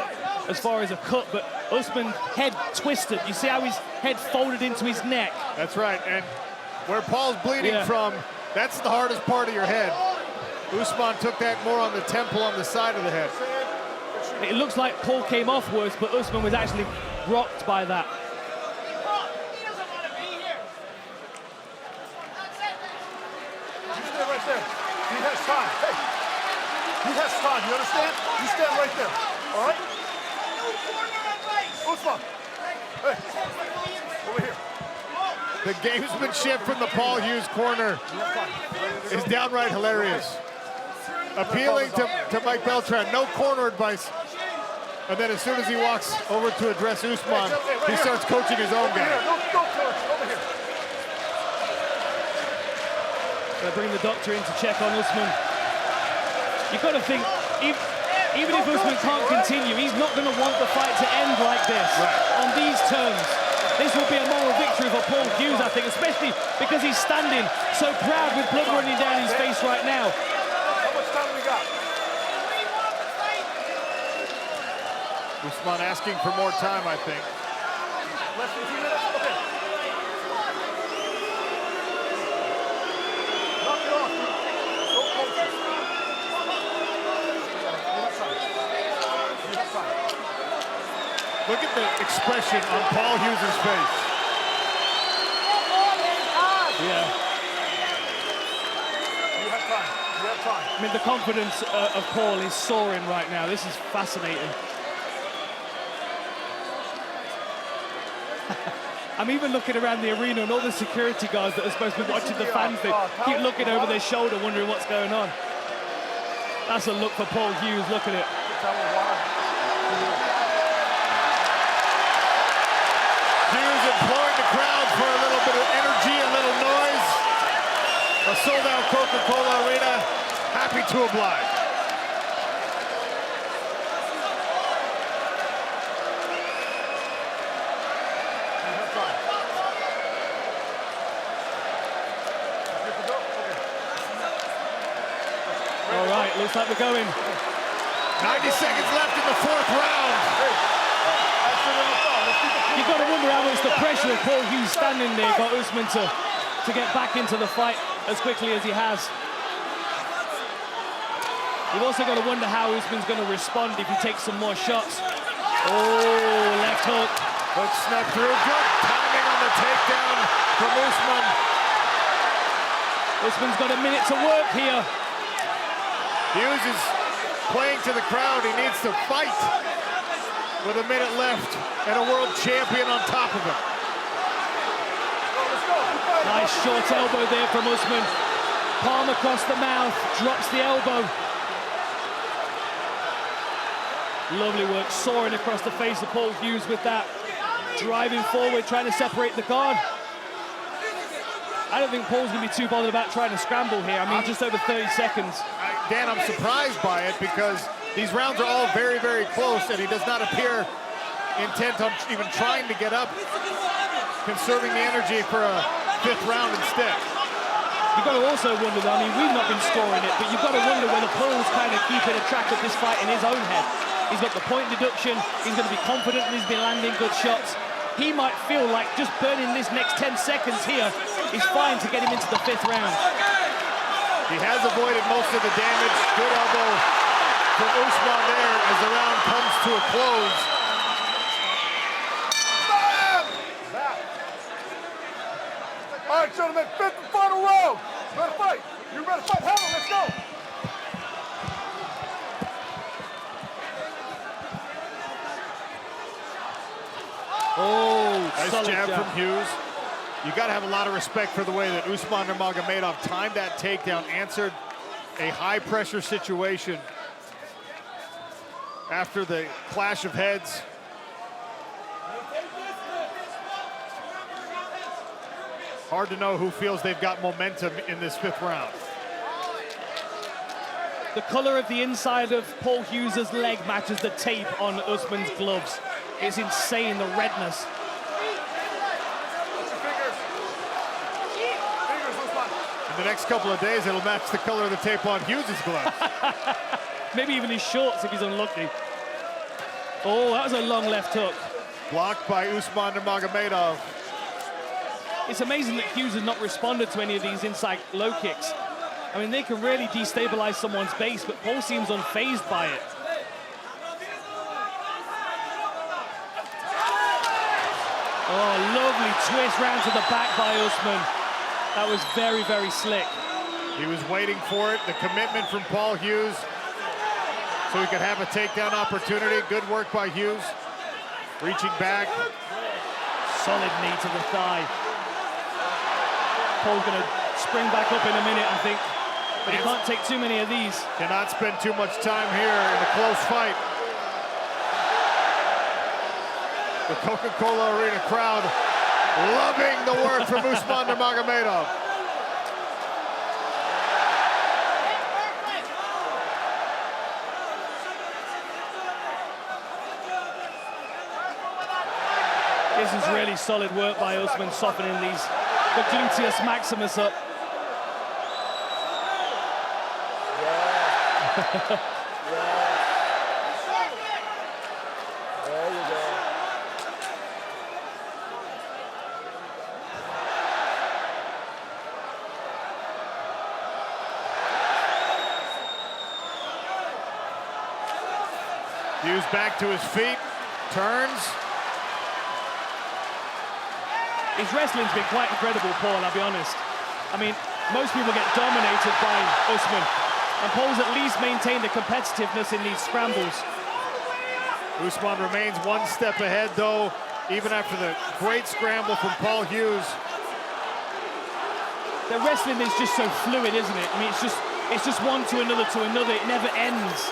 as far as a cut, but Usman's head twisted. You see how his head folded into his neck? That's right, and where Paul's bleeding from, that's the hardest part of your head. Usman took that more on the temple, on the side of the head. It looks like Paul came off worse, but Usman was actually rocked by that. You stay right there. He has time. Hey, he has time. You understand? You stand right there. All right? Usman. Hey, over here. The gamesmanship from the Paul Hughes corner is downright hilarious. Appealing to Mike Beltran, no corner advice. And then as soon as he walks over to address Usman, he starts coaching his own guy. Over here. Gonna bring the doctor in to check on Usman. You've got to think, even if Usman can't continue, he's not going to want the fight to end like this, on these terms. This will be a moral victory for Paul Hughes, I think, especially because he's standing so proud with blood running down his face right now. How much time we got? Usman asking for more time, I think. Less than 2 minutes? Okay. Knock it off, dude. Don't coach us. You have time. Look at the expression on Paul Hughes' face. Yeah. You have time. You have time. I mean, the confidence of Paul is soaring right now. This is fascinating. I'm even looking around the arena and all the security guards that are supposed to be watching the fans, they keep looking over their shoulder, wondering what's going on. That's a look for Paul Hughes. Look at it. Hughes imploring the crowd for a little bit of energy, a little noise. A sold-out Coca-Cola arena, happy to oblige. All right, looks like we're going. 90 seconds left in the fourth round. You've got to wonder how much the pressure of Paul Hughes standing there got Usman to get back into the fight as quickly as he has. You've also got to wonder how Usman's going to respond if he takes some more shots. Oh, left hook. Hook snuck through. Good timing on the takedown from Usman. Usman's got a minute to work here. Hughes is playing to the crowd. He needs to fight with a minute left and a world champion on top of him. Nice short elbow there from Usman. Palm across the mouth, drops the elbow. Lovely work, soaring across the face of Paul Hughes with that. Driving forward, trying to separate the guard. I don't think Paul's going to be too bothered about trying to scramble here. I mean, just over 30 seconds. Dan, I'm surprised by it because these rounds are all very, very close, and he does not appear intent on even trying to get up, conserving the energy for a fifth round instead. You've got to also wonder, though, I mean, we've not been scoring it, but you've got to wonder whether Paul's kind of keeping a track of this fight in his own head. He's got the point deduction, he's going to be confident and he's been landing good shots. He might feel like just burning this next 10 seconds here is fine to get him into the fifth round. He has avoided most of the damage. Good elbow from Usman there as the round comes to a close. All right, gentlemen, fifth and final round. Ready to fight. You ready to fight? Hammer, let's go. Oh, nice jab from Hughes. You got to have a lot of respect for the way that Usman Nurmagomedov timed that takedown, answered a high-pressure situation after the clash of heads. Hard to know who feels they've got momentum in this fifth round. The color of the inside of Paul Hughes' leg matches the tape on Usman's gloves. It's insane, the redness. In the next couple of days, it'll match the color of the tape on Hughes' gloves. Maybe even his shorts if he's unlucky. Oh, that was a long left hook. Blocked by Usman Nurmagomedov. It's amazing that Hughes has not responded to any of these inside low kicks. I mean, they can really destabilize someone's base, but Paul seems unfazed by it. Oh, lovely twist round to the back by Usman. That was very, very slick. He was waiting for it, the commitment from Paul Hughes, so he could have a takedown opportunity. Good work by Hughes. Reaching back. Solid knee to the thigh. Paul's gonna spring back up in a minute, I think. But he can't take too many of these. Cannot spend too much time here in a close fight. The Coca-Cola Arena crowd loving the work from Usman Nurmagomedov. This is really solid work by Usman, softening these, the gluteus maximus up. Yeah. There you go. Hughes back to his feet, turns. His wrestling's been quite incredible, Paul, I'll be honest. I mean, most people get dominated by Usman, and Paul's at least maintained the competitiveness in these scrambles. Usman remains one step ahead, though, even after the great scramble from Paul Hughes. The wrestling is just so fluid, isn't it? I mean, it's just one to another, it never ends.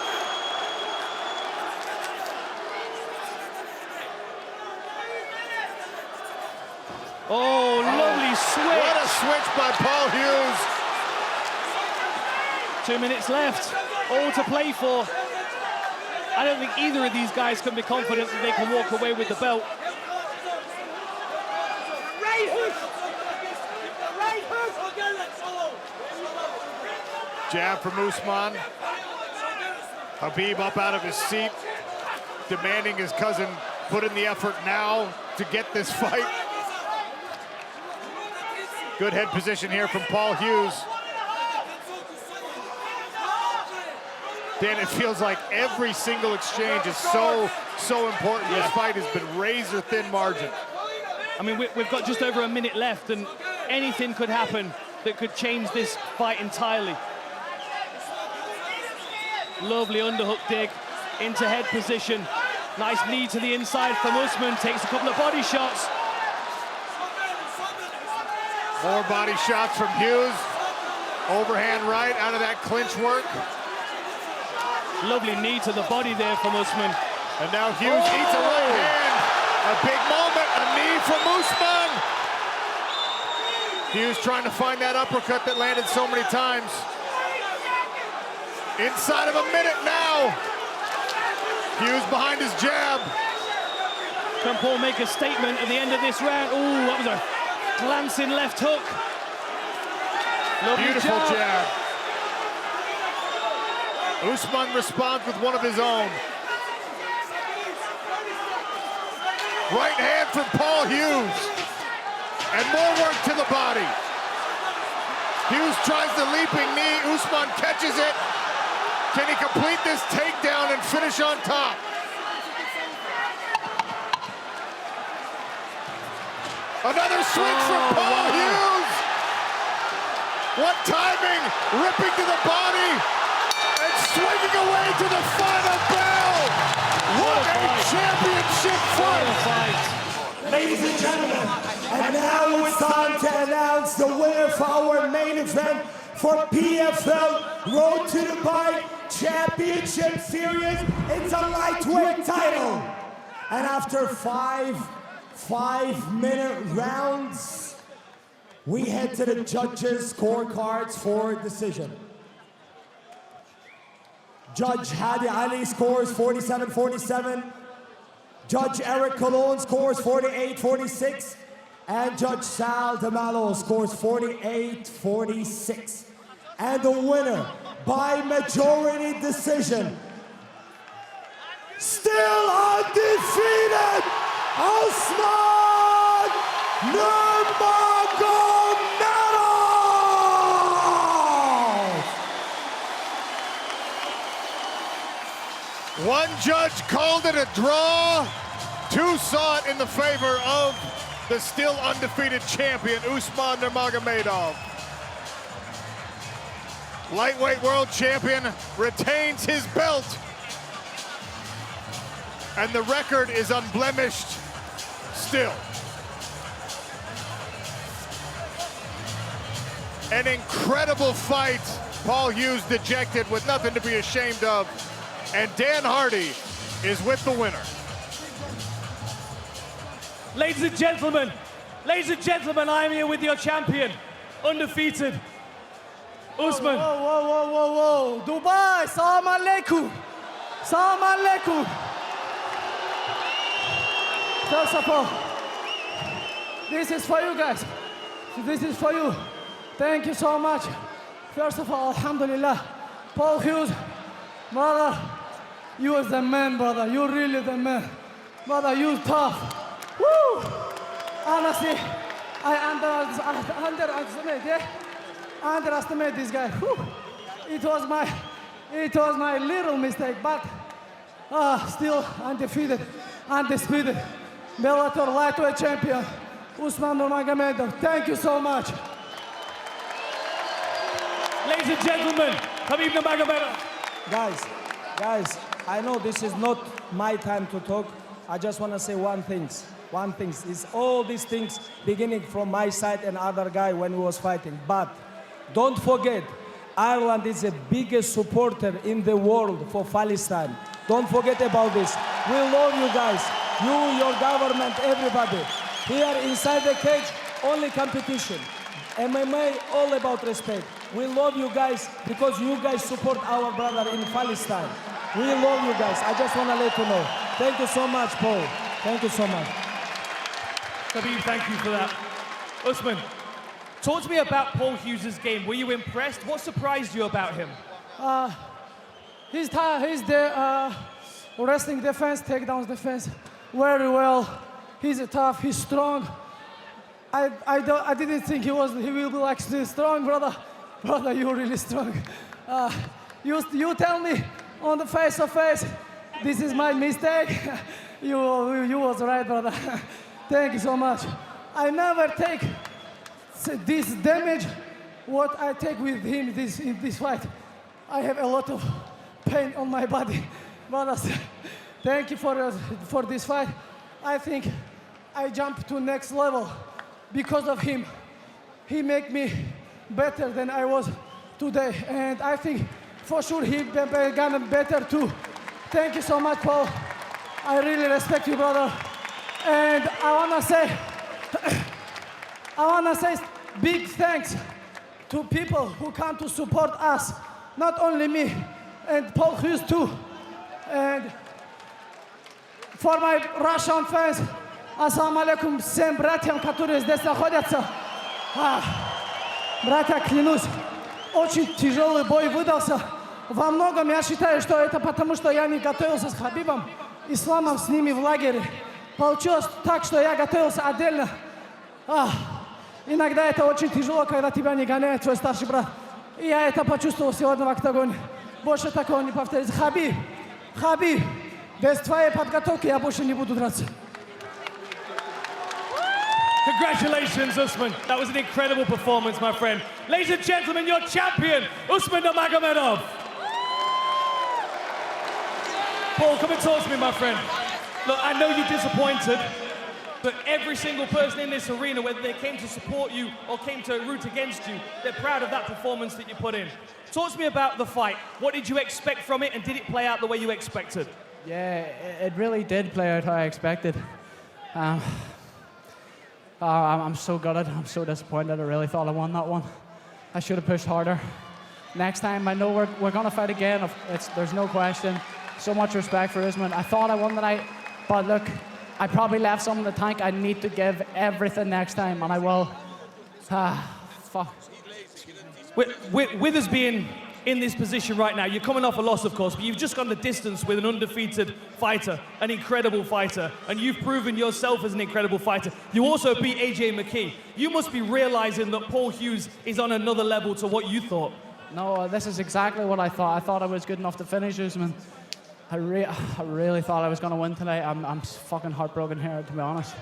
Oh, lovely switch. What a switch by Paul Hughes. 2 minutes left, all to play for. I don't think either of these guys can be confident that they can walk away with the belt. Jab from Usman. Habib up out of his seat, demanding his cousin put in the effort now to get this fight. Good head position here from Paul Hughes. Dan, it feels like every single exchange is so important. This fight has been razor-thin margin. I mean, we've got just over a minute left, and anything could happen that could change this fight entirely. Lovely underhook dig into head position. Nice knee to the inside from Usman, takes a couple of body shots. More body shots from Hughes. Overhand right out of that clinch work. Lovely knee to the body there from Usman. And now Hughes eats a right hand. A big moment, a knee from Usman. Hughes trying to find that uppercut that landed so many times. Inside of a minute now. Hughes behind his jab. Can Paul make a statement at the end of this round? Ooh, that was a glancing left hook. Lovely beautiful jab. Usman responds with one of his own. Right hand from Paul Hughes. And more work to the body. Hughes tries the leaping knee. Usman catches it. Can he complete this takedown and finish on top? Another switch from Paul Hughes. What timing, ripping to the body and swinging away to the final bell. What a championship fight. Ladies and gentlemen, and now it's time to announce the winner for our main event for PFL Road to Dubai Championship Series. It's a lightweight title. And after five-minute rounds, we head to the judges' scorecards for decision. Judge Hadi Ali scores 47-47. Judge Eric Colon scores 48-46. And Judge Sal DeMallo scores 48-46. And the winner by majority decision, still undefeated, Usman Nurmagomedov! One judge called it a draw. Two saw it in the favor of the still undefeated champion, Usman Nurmagomedov. Lightweight world champion retains his belt. And the record is unblemished still. An incredible fight. Paul Hughes dejected with nothing to be ashamed of. And Dan Hardy is with the winner. Ladies and gentlemen, I'm here with your champion, undefeated, Usman. Whoa. Dubai, salam alaikum. Salam alaikum. First of all, this is for you guys. This is for you. Thank you so much. First of all, alhamdulillah. Paul Hughes, brother, you are the man, brother. You're really the man. Brother, you tough. Woo! Honestly, I underestimate this guy. Whew. It was my little mistake, but still undefeated, undisputed. Bellator lightweight champion, Usman Nurmagomedov. Thank you so much. Ladies and gentlemen, Khabib Nurmagomedov. Guys, I know this is not my time to talk. I just want to say one thing is all these things beginning from my side and other guy when we was fighting. But don't forget, Ireland is the biggest supporter in the world for Palestine. Don't forget about this. We love you guys. You, your government, everybody. Here inside the cage, only competition. MMA, all about respect. We love you guys because you guys support our brother in Palestine. We love you guys. I just want to let you know. Thank you so much, Paul. Thank you so much. Khabib, thank you for that. Usman, talk to me about Paul Hughes' game. Were you impressed? What surprised you about him? He's the wrestling defense, takedowns defense, very well. He's tough, he's strong. I didn't think he will be like this strong, brother. Brother, you're really strong. You tell me on the face of face, this is my mistake. You was right, brother. Thank you so much. I never take this damage what I take with him in this fight. I have a lot of pain on my body. Brothers, thank you for this fight. I think I jumped to next level because of him. He make me better than I was today. And I think for sure he gonna better too. Thank you so much, Paul. I really respect you, brother. And I wanna say big thanks to people who come to support us. Not only me, and Paul Hughes too. And for my Russian fans, ассаламу алейкум всем братьям, которые здесь находятся. Братья, клянусь, очень тяжелый бой выдался. Во многом я считаю, что это потому, что я не готовился с Хабибом, Исламом с ними в лагере. Получилось так, что я готовился отдельно. Иногда это очень тяжело, когда тебя не гоняет твой старший брат. И я это почувствовал сегодня в октагоне. Больше такого не повторится. Хабиб, без твоей подготовки я больше не буду драться. Congratulations, Usman. That was an incredible performance, my friend. Ladies and gentlemen, your champion, Usman Nurmagomedov. Paul, come and talk to me, my friend. Look, I know you're disappointed, but every single person in this arena, whether they came to support you or came to root against you, they're proud of that performance that you put in. Talk to me about the fight. What did you expect from it, and did it play out the way you expected? Yeah, it really did play out how I expected. I'm so gutted. I'm so disappointed. I really thought I won that one. I should have pushed harder. Next time, I know we're going to fight again. There's no question. So much respect for Usman. I thought I won tonight, but look, I probably left some in the tank. I need to give everything next time, and I will. Fuck. With us being in this position right now, you're coming off a loss, of course, but you've just gone the distance with an undefeated fighter, an incredible fighter, and you've proven yourself as an incredible fighter. You also beat AJ McKee. You must be realizing that Paul Hughes is on another level to what you thought. No, this is exactly what I thought. I thought I was good enough to finish Usman. I really thought I was going to win tonight. I'm fucking heartbroken here, to be honest.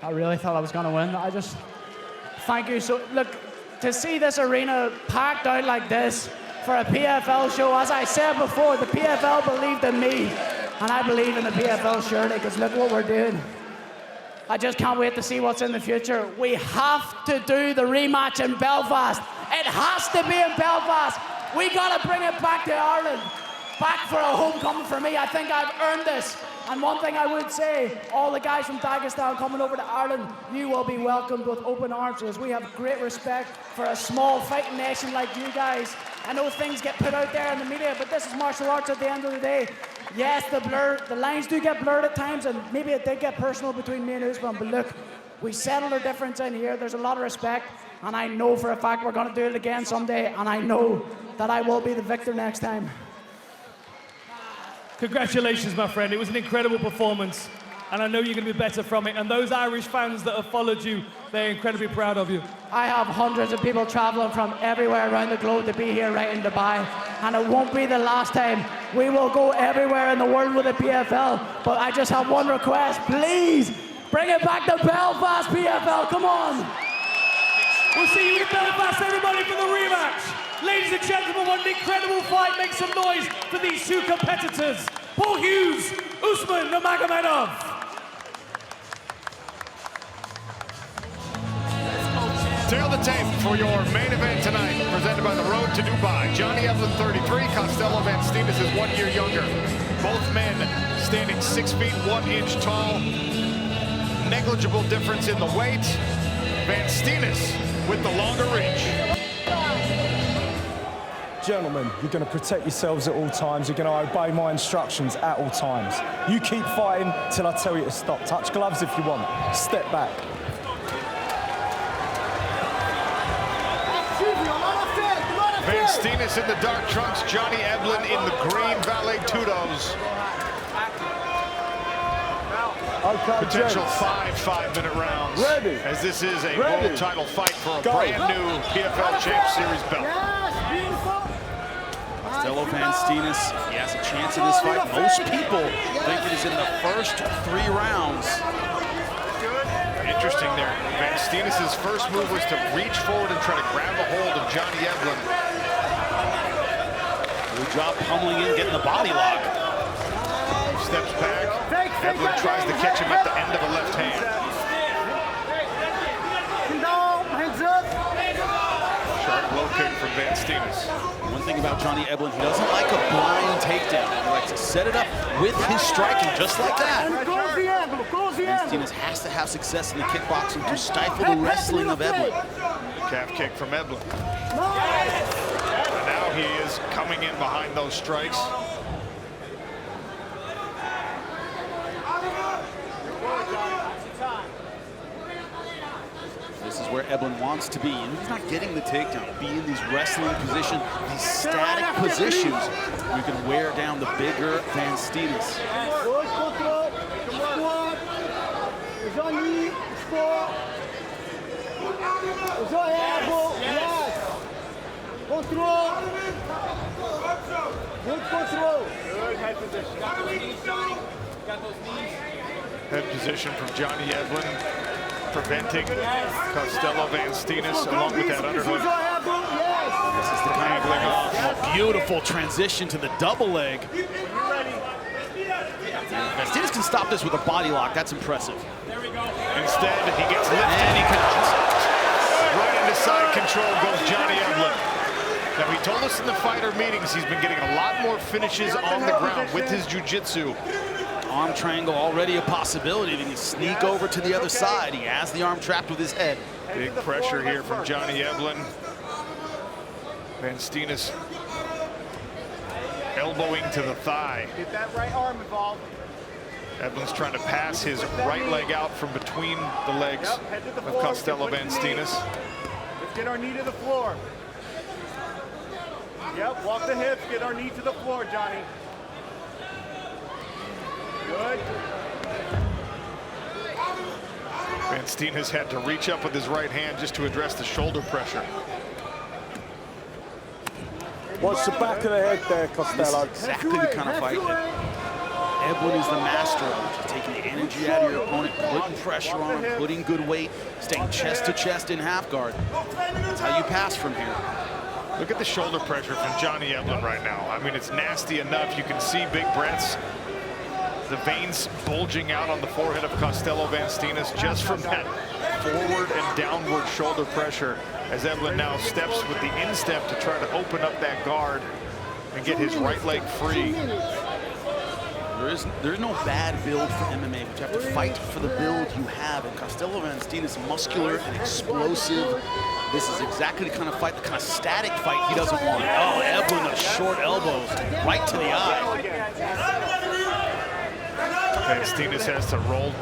I really thought I was going to win. Thank you. So, look, to see this arena packed out like this for a PFL show, as I said before, the PFL believed in me, and I believe in the PFL surely, because look what we're doing. I just can't wait to see what's in the future. We have to do the rematch in Belfast. It has to be in Belfast. We got to bring it back to Ireland. Back for a homecoming for me. I think I've earned this. And one thing I would say, all the guys from Dagestan coming over to Ireland, you will be welcomed with open arms, because we have great respect for a small fighting nation like you guys. I know things get put out there in the media, but this is martial arts at the end of the day. Yes, the lines do get blurred at times, and maybe it did get personal between me and Usman, but look, we settled our difference in here. There's a lot of respect, and I know for a fact we're going to do it again someday, and I know that I will be the victor next time. Congratulations, my friend. It was an incredible performance, and I know you're going to be better from it. And those Irish fans that have followed you, they're incredibly proud of you. I have hundreds of people traveling from everywhere around the globe to be here right in Dubai, and it won't be the last time. We will go everywhere in the world with the PFL, but I just have one request. Please, bring it back to Belfast, PFL. Come on. We'll see you in Belfast, everybody, for the rematch. Ladies and gentlemen, what an incredible fight. Make some noise for these two competitors. Paul Hughes, Usman Nurmagomedov. Tail the tape for your main event tonight, presented by The Road to Dubai. Johnny Eblen, 33, Costello van Steenis is 1 year younger. Both men standing 6 feet 1 inch tall. Negligible difference in the weight. Van Steenis with the longer reach. Gentlemen, you're going to protect yourselves at all times. You're going to obey my instructions at all times. You keep fighting till I tell you to stop. Touch gloves if you want. Step back. Van Steenis in the dark trunks, Johnny Eblen in the green Valet Tudos. Okay, potential gents. 5-minute rounds. Ready. As this is a Ready. world title fight for a Go. brand new PFL Champ Series belt. Costello van Steenis, he has a chance in this fight. Most people think it is in the first 3 rounds. Interesting there. Van Steenis' first move was to reach forward and try to grab a hold of Johnny Eblen. Good job pummeling in, getting the body lock. Steps back. Eblen tries to catch him at the end of a left hand. Sharp low kick from Van Steenis. One thing about Johnny Eblen, he doesn't like a blind takedown. He likes to set it up with his striking, just like that. Van Steenis has to have success in the kickboxing to stifle the wrestling of Eblen. Calf kick from Eblen. And now he is coming in behind those strikes. This is where Eblen wants to be, and he's not getting the takedown. Be in these wrestling positions, these static positions, where you can wear down the bigger Van Steenis. Control. Good control. Good head position. Got those knees, Johnny. Got those knees. Head position from Johnny Eblen, preventing Costello van Steenis along with that underhook. This is the kind of beautiful transition to the double leg. Van Steenis can stop this with a body lock. That's impressive. Instead, he gets lifted. And he connects. Right into side control goes Johnny Eblen. Now, he told us in the fighter meetings he's been getting a lot more finishes on the ground with his jiu-jitsu. Arm triangle already a possibility. Then you sneak over to the other side. He has the arm trapped with his head. Big pressure here from Johnny Eblen. Van Steenis elbowing to the thigh. Get that right arm involved. Eblen's trying to pass his right leg out from between the legs of Costello van Steenis. Let's get our knee to the floor. Yep, walk the hips, get our knee to the floor, Johnny. Good. Van Steenis had to reach up with his right hand just to address the shoulder pressure. Watch the back of the head there, Costello. Exactly the kind of fight that Eblen is the master of it. Just taking the energy out of your opponent, putting pressure on him, putting good weight, staying chest to chest in half guard. That's how you pass from here. Look at the shoulder pressure from Johnny Eblen right now. I mean, it's nasty enough. You can see big breaths. The veins bulging out on the forehead of Costello van Steenis just from that forward and downward shoulder pressure, as Eblen now steps with the instep to try to open up that guard and get his right leg free. There's no bad build for MMA, but you have to fight for the build you have. And Costello van Steenis, muscular and explosive. This is exactly the kind of fight, the kind of static fight he doesn't want. Oh, Eblen, the short elbows right to the eye. Van Steenis has to roll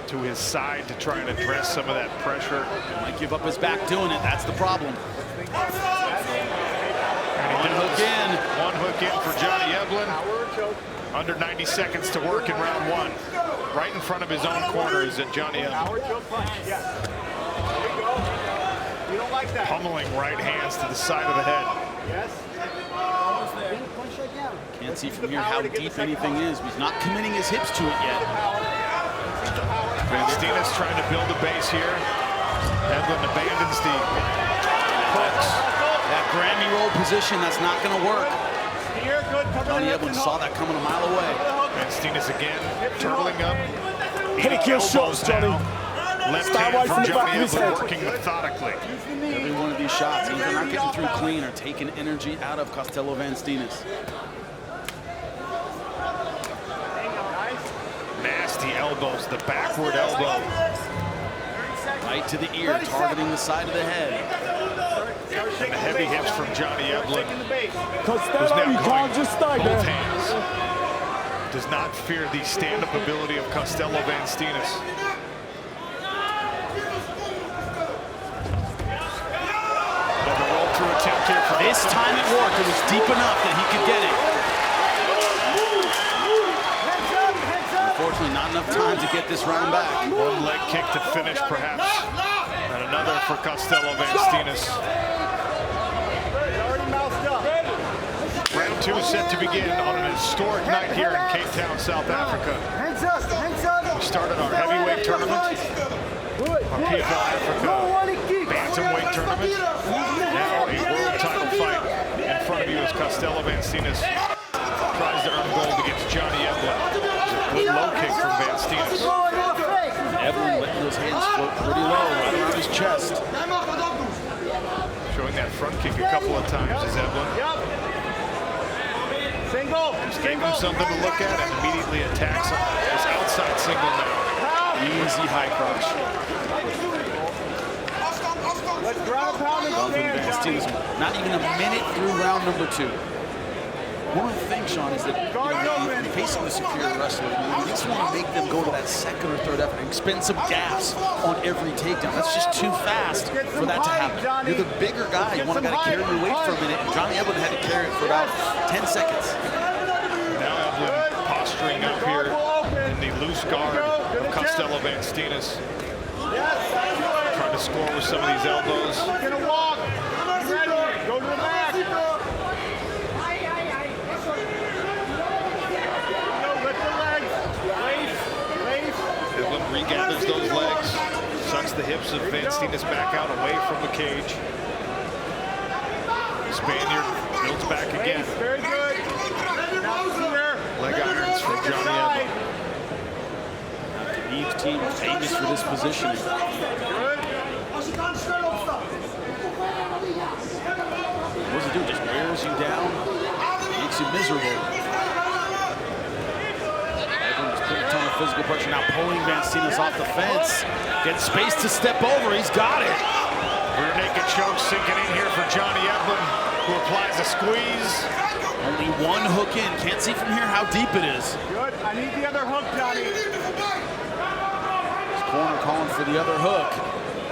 to his side to try and address some of that pressure. He might give up his back doing it. That's the problem. One hook in for Johnny Eblen. Under 90 seconds to work in round one. Right in front of his own corner is Johnny Eblen. Pummeling right hands to the side of the head. Can't see from here how deep anything is. He's not committing his hips to it yet. Van Steenis trying to build a base here. Eblen abandons the hooks. That Grammy roll position, that's not going to work. Johnny Eblen saw that coming a mile away. Van Steenis again, turtling up. Pick your shots, Johnny. Left hand from Johnny Eblen working methodically. Every one of these shots, either not getting through clean or taking energy out of Costello van Steenis. Nasty elbows, the backward elbow. Right to the ear, targeting the side of the head. And the heavy hips from Johnny Eblen. Costello, you can't just stay there. Both hands. Does not fear the stand-up ability of Costello van Steenis. Attempt here for this time it worked. It was deep enough that he could get it. Unfortunately, not enough time to get this round back. One leg kick to finish, perhaps. And another for Costello van Steenis. Round two is set to begin on an historic night here in Cape Town, South Africa. We started our heavyweight tournament, our PFL Africa bantamweight tournament. Now a world title fight in front of you as Costello van Steenis tries to earn gold against Johnny Eblen. Good low kick from Van Steenis. Eblen letting those hands float pretty low, right around his chest. Showing that front kick a couple of times is Eblen. Just gave him something to look at and immediately attacks his outside single now. Easy high cross. Not even a minute through round number two. One of the things, Sean, is that you're facing the superior wrestler. You just want to make them go to that second or third effort and spend some gas on every takedown. That's just too fast for that to happen. You're the bigger guy. You want to carry your weight for a minute. And Johnny Eblen had to carry it for about 10 seconds. Now Eblen posturing up here in the loose guard of Costello van Steenis. Trying to score with some of these elbows. Go to the back. Eblen regathers those legs, sucks the hips of Van Steenis back out away from the cage. Spaniard builds back again. Very good. Leg irons from Johnny Eblen. The Eve's team is famous for this positioning. What does it do? Just wears you down, makes you miserable. Eblen's putting a ton of physical pressure now, pulling Van Steenis off the fence. Gets space to step over. He's got it. Rear naked choke sinking in here for Johnny Eblen, who applies a squeeze. Only one hook in. Can't see from here how deep it is. Good. I need the other hook, Johnny. His corner calling for the other hook.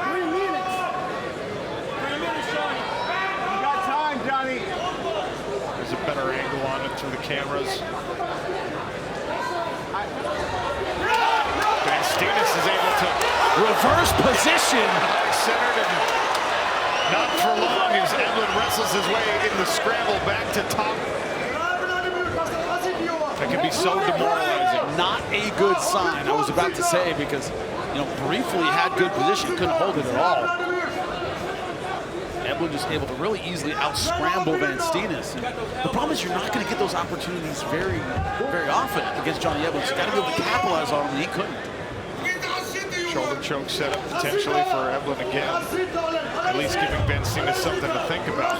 3 minutes. 3 minutes, Johnny. You got time, Johnny. There's a better angle on it through the cameras. Van Steenis is able to reverse position. Centered and not for long as Eblen wrestles his way in the scramble back to top. That can be so demoralizing. Not a good sign, I was about to say, because, you know, briefly had good position, couldn't hold it at all. Eblen just able to really easily out-scramble Van Steenis. And the problem is you're not going to get those opportunities very, very often against Johnny Eblen. So you got to be able to capitalize on them, and he couldn't. Shoulder choke set up potentially for Eblen again. At least giving Van Steenis something to think about.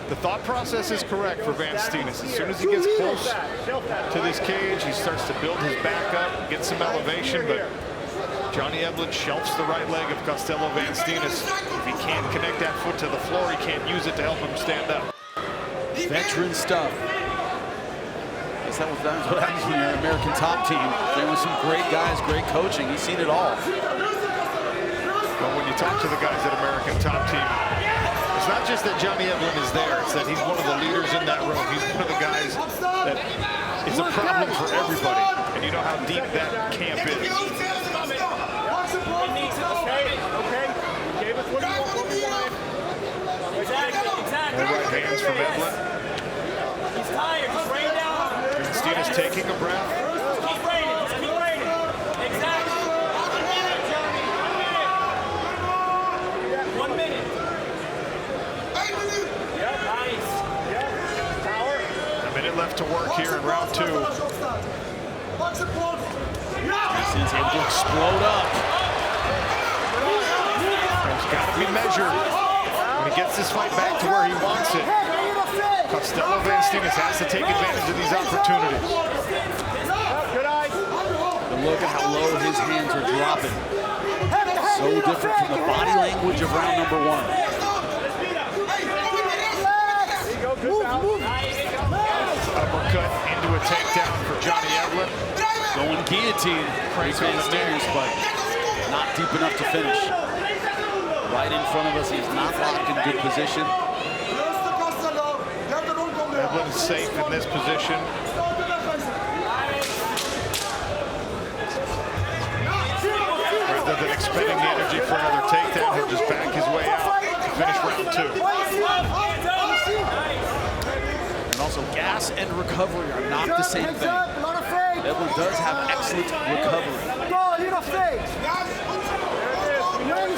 The thought process is correct for Van Steenis. As soon as he gets close to this cage, he starts to build his back up, get some elevation, but Johnny Eblen shelves the right leg of Costello van Steenis. If he can't connect that foot to the floor, he can't use it to help him stand up. Veteran stuff. I guess that's what happens when you're an American top team. There was some great guys, great coaching. He's seen it all. Well, when you talk to the guys at American top team, it's not just that Johnny Eblen is there, it's that he's one of the leaders in that room. He's one of the guys that is a problem for everybody. And you know how deep that camp is. More right hands from Eblen. He's tired, just rain down. Van Steenis taking a breath. Keep raining, just keep raining. Exactly. 1 minute. Nice. A minute left to work here in round 2. He's able to explode up. He's got to be measured. When he gets this fight back to where he wants it, Costello van Steenis has to take advantage of these opportunities. But look at how low his hands are dropping. So different from the body language of round number 1. Uppercut into a takedown for Johnny Eblen. Going guillotine, Van Steenis, but not deep enough to finish. Right in front of us, he's not locked in good position. Eblen is safe in this position. Rather than expending the energy for another takedown, he'll just back his way out to finish round 2. And also, gas and recovery are not the same thing. Eblen does have excellent recovery.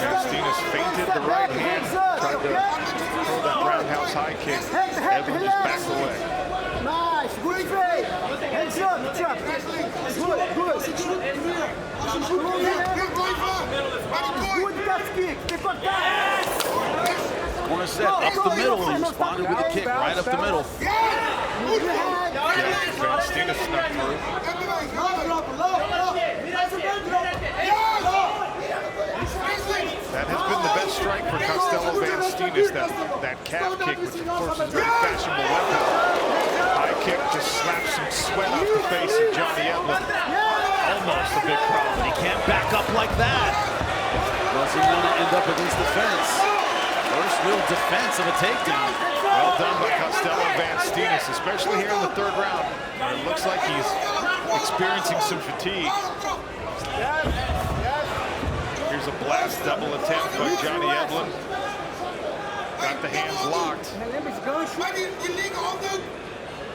Van Steenis feinted the right hand, tried to throw that roundhouse high kick. Eblen just backed away. Nice, good fake. Hands up, good, good. Good gas kick, Corner set up the middle, and responded with a kick right up the middle. Van Steenis snuck through. That has been the best strike for Costello van Steenis, that calf kick, which of course is a very fashionable weapon. High kick just slaps some sweat off the face of Johnny Eblen. Almost a big problem. He can't back up like that. Doesn't want to end up against the fence. First real defense of a takedown. Well done by Costello van Steenis, especially here in the 3rd round. And it looks like he's experiencing some fatigue. Here's a blast double attempt by Johnny Eblen. Got the hands locked.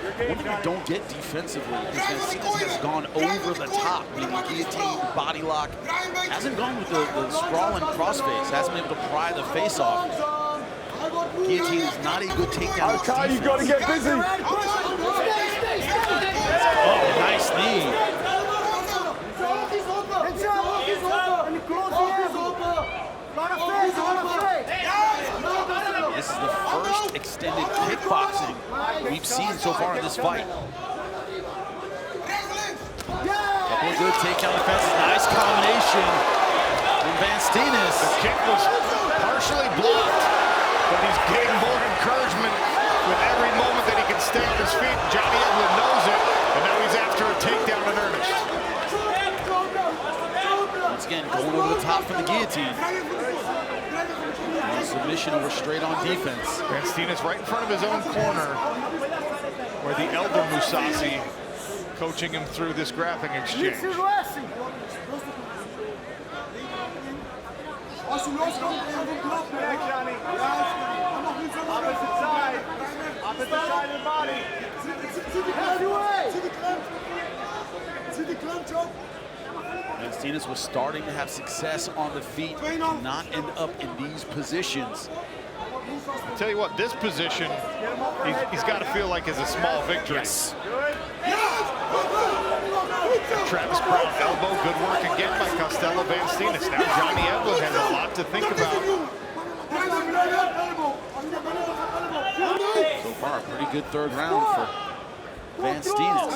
One thing we don't get defensively is Van Steenis has gone over the top, meaning guillotine, body lock. Hasn't gone with the sprawling crossface, hasn't been able to pry the face off. Guillotine is not a good takedown. Okay, you've got to get busy. Oh, nice knee. This is the first extended kickboxing we've seen so far in this fight. Couple of good takedown defenses. Nice combination from Van Steenis. The kick was partially blocked, but he's getting more encouragement with every moment that he can stay on his feet. Johnny Eblen knows it, and now he's after a takedown in earnest. Once again, going over the top for the guillotine. And submission over straight on defense. Van Steenis right in front of his own corner, where the elder Musasi coaching him through this grappling exchange. Opposite side of the body. Van Steenis was starting to have success on the feet, not end up in these positions. I'll tell you what, this position, he's got to feel like is a small victory. Yes. Travis Brown elbow, good work again by Costello van Steenis. Now Johnny Eblen has a lot to think about. So far, a pretty good third round for Van Steenis.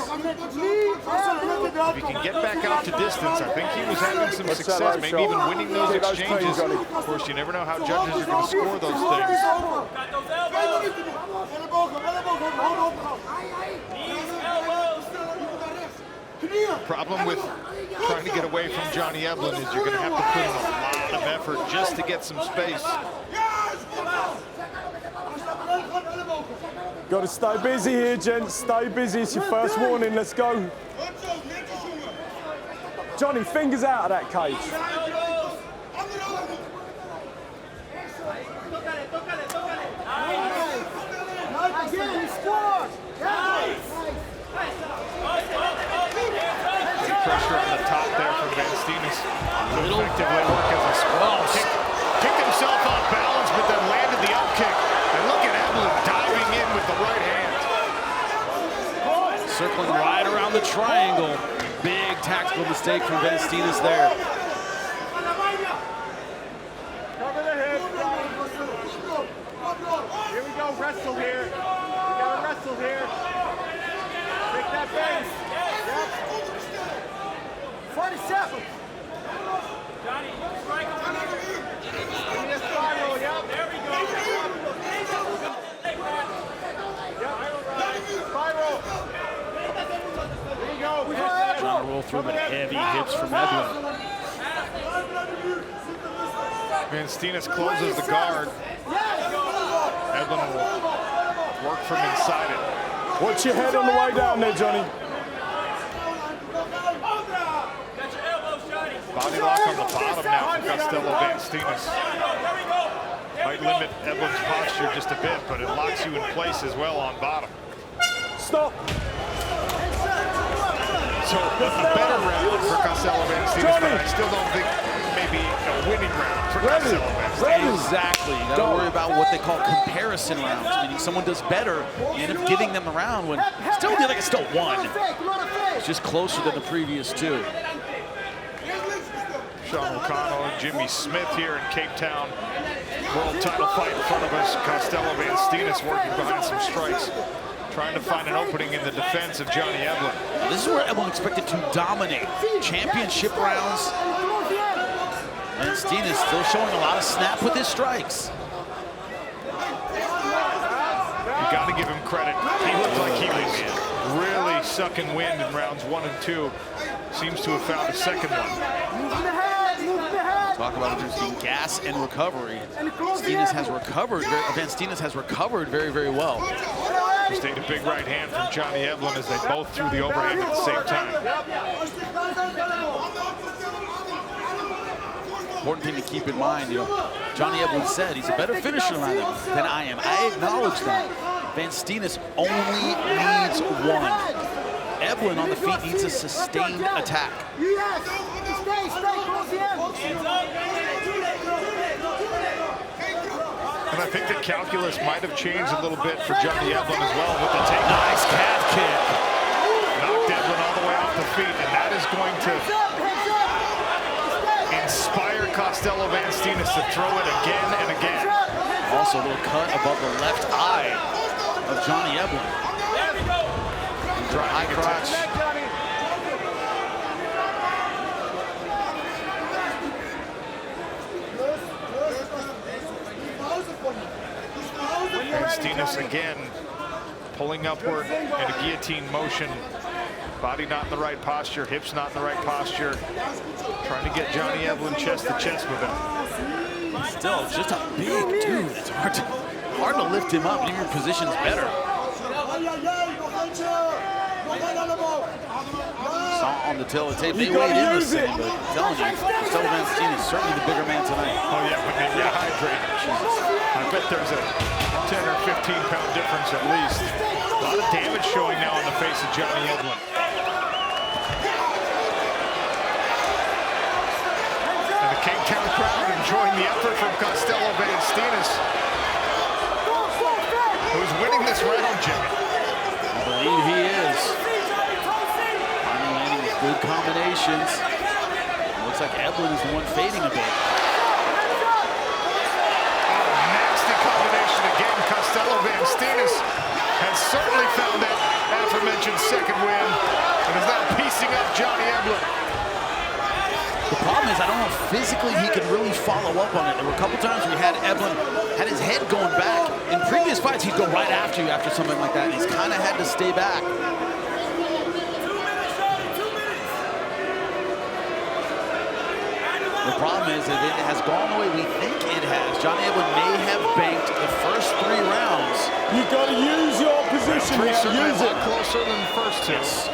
If he can get back out to distance, I think he was having some success, maybe even winning those exchanges. Of course, you never know how judges are going to score those things. Problem with trying to get away from Johnny Eblen is you're going to have to put in a lot of effort just to get some space. Got to stay busy here, gents. Stay busy. It's your first warning. Let's go. Johnny, fingers out of that cage. Pressure on the top there from Van Steenis. Effectively work as a squat. Kicked himself off balance, but then landed the up kick. And look at Eblen diving in with the right hand. Circling right around the triangle. Big tactical mistake from Van Steenis there. Cover the head. Here we go, wrestle here. We gotta wrestle here. Take that base. Yep. 47. Johnny, strike him. Give me a spiral, yep. There we go. Spiral. There you go. Trying to roll through with heavy hips from Eblen. Van Steenis closes the guard. Eblen will work from inside it. Watch your head on the way down there, Johnny. Body lock on the bottom now for Costello van Steenis. Might limit Eblen's posture just a bit, but it locks you in place as well on bottom. Stop. So a better round for Costello van Steenis, but I still don't think maybe a winning round for Costello van Steenis. Exactly. You gotta worry about what they call comparison rounds, meaning someone does better, you end up giving them the round when still feel like it's still won. It's just closer than the previous two. Sean O'Connell and Jimmy Smith here in Cape Town. World title fight in front of us. Costello van Steenis working behind some strikes, trying to find an opening in the defense of Johnny Eblen. This is where Eblen expected to dominate. Championship rounds. Van Steenis still showing a lot of snap with his strikes. You got to give him credit. He looked like he was really sucking wind in rounds 1 and 2. Seems to have found a second one. Talk about producing gas and recovery. Van Steenis has recovered very, very well. Just ate a big right hand from Johnny Eblen as they both threw the overhand at the same time. Important thing to keep in mind, Johnny Eblen said he's a better finisher than I am. I acknowledge that. Van Steenis only needs one. Eblen on the feet needs a sustained attack. And I think the calculus might have changed a little bit for Johnny Eblen as well with the take. Nice calf kick. Knocked Eblen all the way off the feet, and that is going to inspire Costello van Steenis to throw it again and again. Also a little cut above the left eye of Johnny Eblen. High crotch. Van Steenis again pulling upward in a guillotine motion. Body not in the right posture, hips not in the right posture. Trying to get Johnny Eblen chest to chest with him. Still just a big dude. It's hard to lift him up. Even your position's better. on the tail of the tape. They weighed in the same, but I'm telling you, Costello van Steenis is certainly the bigger man tonight. Oh yeah, but they rehydrate. I bet there's a 10 or 15 pound difference at least. A lot of damage showing now on the face of Johnny Eblen. And the Cape Town crowd enjoying the effort from Costello van Steenis, who's winning this round, Jimmy. I believe he is. Finally landing with good combinations. It looks like Eblen is the one fading a bit. Nasty combination again. Costello van Steenis has certainly found that aforementioned second win and is now piecing up Johnny Eblen. The problem is, I don't know if physically he could really follow up on it. There were a couple times we had Eblen had his head going back. In previous fights, he'd go right after you after something like that, and he's kind of had to stay back. The problem is, if it has gone the way we think it has, Johnny Eblen may have banked the first 3 rounds. You got to use your position. Use it. Closer than the first 2. Yes.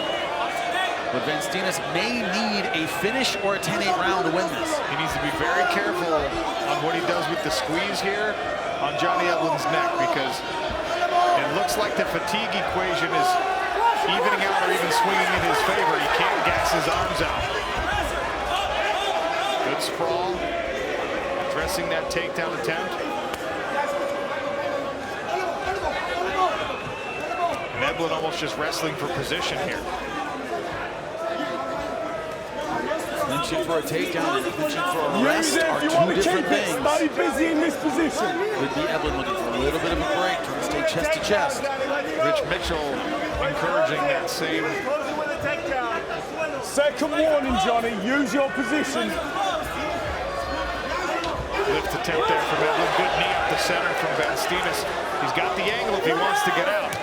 But Van Steenis may need a finish or a 10-8 round to win this. He needs to be very careful on what he does with the squeeze here on Johnny Eblen's neck, because it looks like the fatigue equation is evening out or even swinging in his favor. He can't gas his arms out. Good sprawl, addressing that takedown attempt. And Eblen almost just wrestling for position here. Clinching for a takedown and clinching for a rest are you want two to different keep things. it, stay busy in this position. Could be Eblen looking for a little bit of a break, trying to stay chest to chest. Rich Mitchell encouraging that same. Second warning, Johnny. Use your position. Lift attempt there from Eblen. Good knee up the center from Van Steenis. He's got the angle if he wants to get out.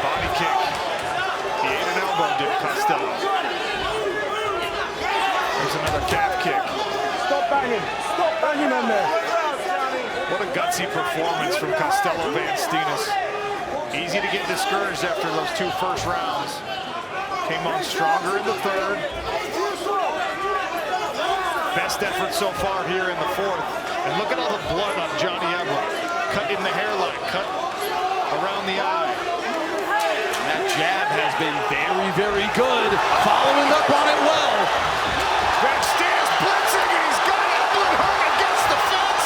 Body kick. He ate an elbow, did Costello. There's another calf kick. Stop banging. Stop banging on there. What a gutsy performance from Costello van Steenis. Easy to get discouraged after those 2 first rounds. Came on stronger in the 3rd. Best effort so far here in the 4th. And look at all the blood on Johnny Eblen. Cut in the hairline, cut around the eye. And that jab has been very, very good. Following up on it well. Van Steenis blitzing, and he's got Eblen hurt against the fence.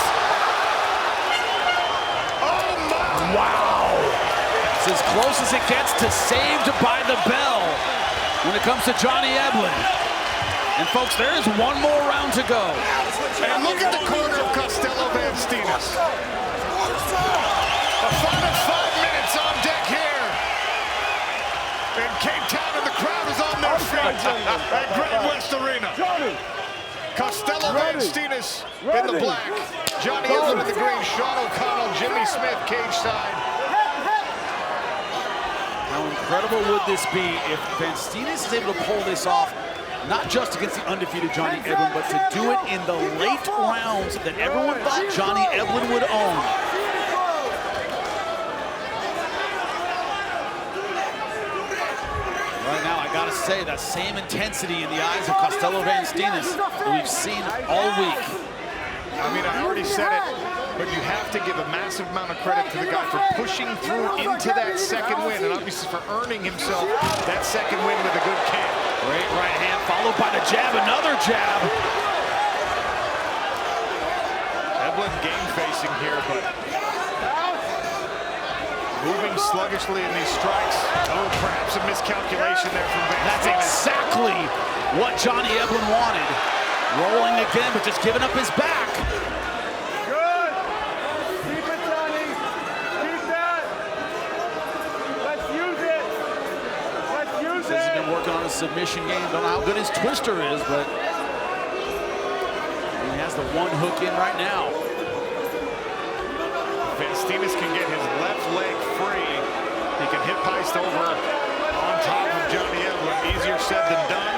Oh my! Wow! It's as close as it gets to saved by the bell when it comes to Johnny Eblen. And folks, there is 1 more round to go. And look at the corner of Costello van Steenis. A final 5 minutes on deck here in Cape Town, and the crowd is on their feet at Grand West Arena. Costello van Steenis in the black, Johnny Eblen in the green, Sean O'Connell, Jimmy Smith cage side. How incredible would this be if Van Steenis is able to pull this off, not just against the undefeated Johnny Eblen, but to do it in the late rounds that everyone thought Johnny Eblen would own. Right now, I gotta say, that same intensity in the eyes of Costello van Steenis that we've seen all week. I mean, I already said it, but you have to give a massive amount of credit to the guy for pushing through into that second win, and obviously for earning himself that second win with a good camp. Great right hand, followed by the jab, another jab. Eblen game facing here, but moving sluggishly in these strikes. Oh, perhaps a miscalculation there from Van Steenis. That's exactly what Johnny Eblen wanted. Rolling again, but just giving up his back. Good. Keep it, Johnny. Keep that. Let's use it. Let's use it. He's been working on his submission game. Don't know how good his twister is, but he has the 1 hook in right now. Van Steenis can get his left leg free. He can hip heist over on top of Johnny Eblen. Easier said than done.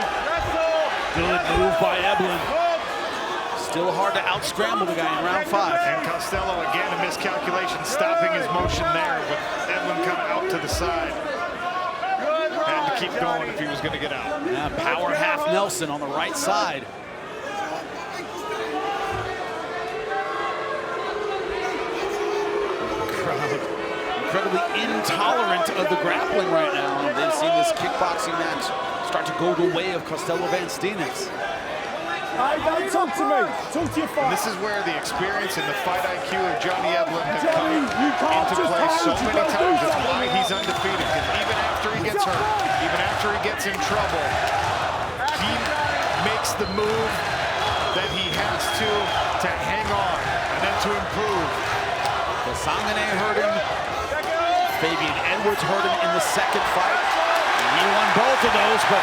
Good move by Eblen. Still hard to out-scramble the guy in round 5. And Costello, again, a miscalculation, stopping his motion there, but Eblen kind of out to the side. Had to keep going if he was going to get out. Yeah, power half Nelson on the right side. Crowd incredibly intolerant of the grappling right now. They've seen this kickboxing match start to go the way of Costello van Steenis. Don't talk to me. Talk to your fight. And this is where the experience and the fight IQ of Johnny Eblen have come into play so many times. That's why he's undefeated. Because even after he gets hurt, even after he gets in trouble, he makes the move that he has to hang on and then to improve. Kasanganay hurt him. Fabian Edwards hurt him in the second fight. He won both of those, but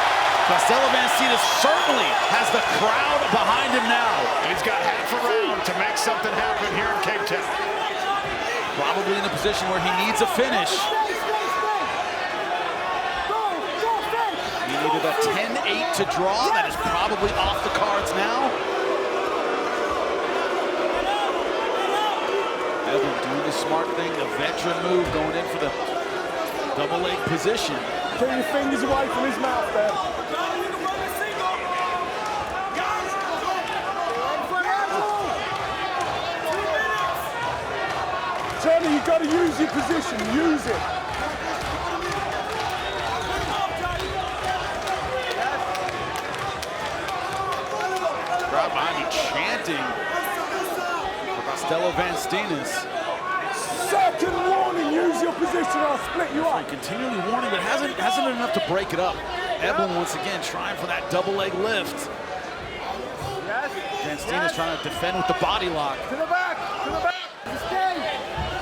Costello van Steenis certainly has the crowd behind him now. He's got half a round to make something happen here in Cape Town. Probably in a position where he needs a finish. He needed a 10-8 to draw. That is probably off the cards now. Eblen doing the smart thing, the veteran move, going in for the double leg position. Keep your fingers away from his mouth there. Johnny, you've got to use your position. Use it. Crowd behind you chanting for Costello van Steenis. Second warning, use your position or I'll split you up. Continually warning, but hasn't been enough to break it up. Eblen once again trying for that double leg lift. Van Steenis trying to defend with the body lock. To the back, to the back.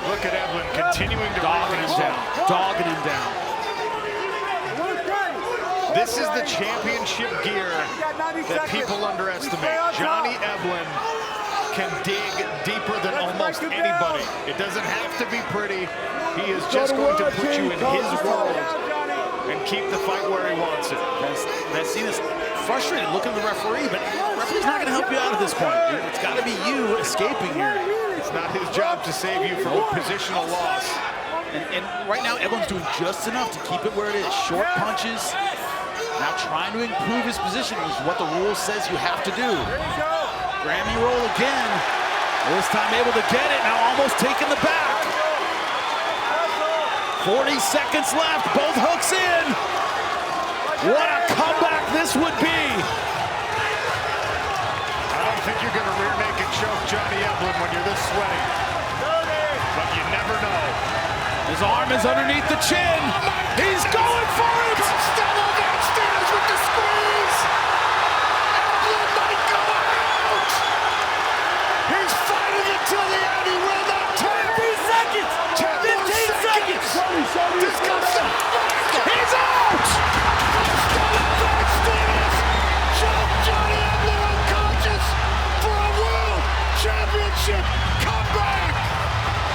Look at Eblen continuing to dogging him down, dogging him down. This is the championship gear that people underestimate. Johnny Eblen can dig deeper than almost anybody. It doesn't have to be pretty. He is just going to put you in his world and keep the fight where he wants it. Van Steenis frustrated looking at the referee, but the referee's not going to help you out at this point. It's got to be you escaping here. It's not his job to save you from a positional loss. And right now, Eblen's doing just enough to keep it where it is. Short punches. Now trying to improve his position, which is what the rule says you have to do. Grammy roll again. This time able to get it. Now almost taking the back. 40 seconds left. Both hooks in. What a comeback this would be. I don't think you're going to rear naked choke Johnny Eblen when you're this sweaty. But you never know. His arm is underneath the chin. He's going for it. Costello van Steenis with the squeeze. Eblen might go out. He's fighting until the end. He will not turn. 15 seconds. 15 seconds. Disgusting. He's out. Costello van Steenis choked Johnny Eblen unconscious for a world championship comeback.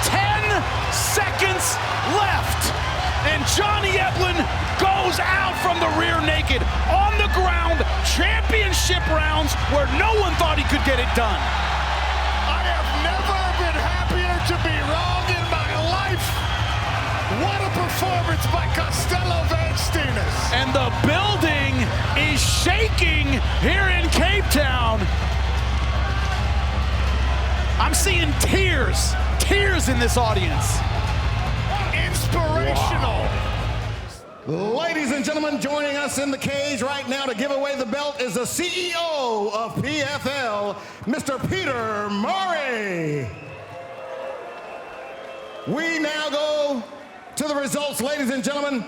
10 seconds left, and Johnny Eblen goes out from the rear naked on the ground. Championship rounds where no one thought he could get it done. I have never been happier to be wrong in my life. What a performance by Costello van Steenis. And the building is shaking here in Cape Town. I'm seeing tears in this audience. Inspirational. Wow. Ladies and gentlemen, joining us in the cage right now to give away the belt is the CEO of PFL, Mr. Peter Murray. We now go to the results, ladies and gentlemen.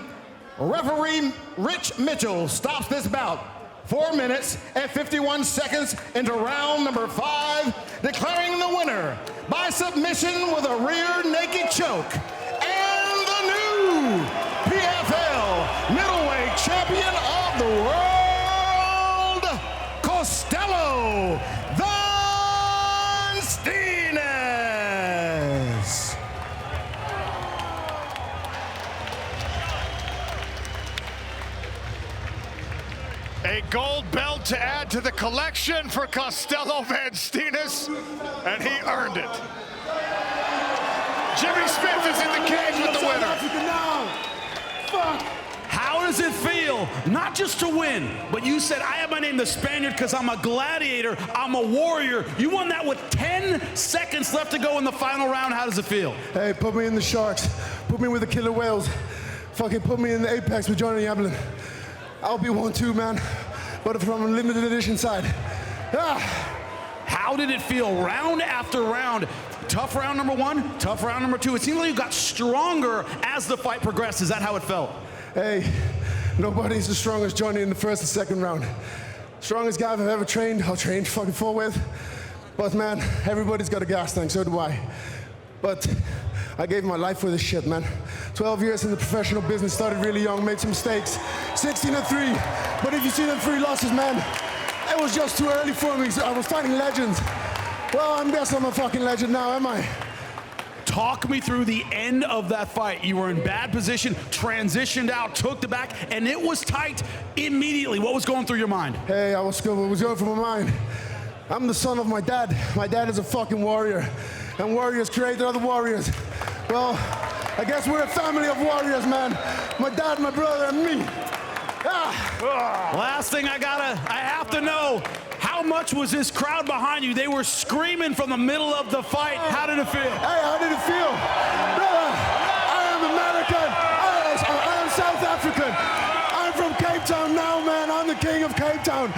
Referee Rich Mitchell stops this bout 4 minutes and 51 seconds into round number 5, declaring the winner by submission with a rear naked choke and the new PFL middleweight champion of the world, Costello van Steenis. A gold belt to add to the collection for Costello van Steenis, and he earned it. Jimmy Smith is in the cage with the winner. How does it feel, not just to win, but you said, I have my name the Spaniard because I'm a gladiator, I'm a warrior. You won that with 10 seconds left to go in the final round. How does it feel? Hey, put me in the Sharks. Put me with the killer whales. Fucking put me in the Apex with Johnny Eblen. I'll be 1-2, man. But from a limited edition side. How did it feel round after round? Tough round number 1, tough round number 2. It seemed like you got stronger as the fight progressed. Is that how it felt? Hey, nobody's as strong as Johnny in the first and second round. Strongest guy I've ever trained. I'll train fucking full with. But man, everybody's got a gas tank, so do I. But I gave my life for this shit, man. 12 years in the professional business, started really young, made some mistakes. 16-3. But if you see them 3 losses, man, it was just too early for me. So I was fighting legends. Well, I guess I'm a fucking legend now, am I? Talk me through the end of that fight. You were in bad position, transitioned out, took the back, and it was tight immediately. What was going through your mind? Hey, what was going through my mind? I'm the son of my dad. My dad is a fucking warrior. And warriors create other warriors. Well, I guess we're a family of warriors, man. My dad, my brother, and me. Last thing I have to know, how much was this crowd behind you? They were screaming from the middle of the fight. How did it feel? Hey, how did it feel? Brother, I am American. I am South African. I'm from Cape Town now, man. I'm the king of Cape Town.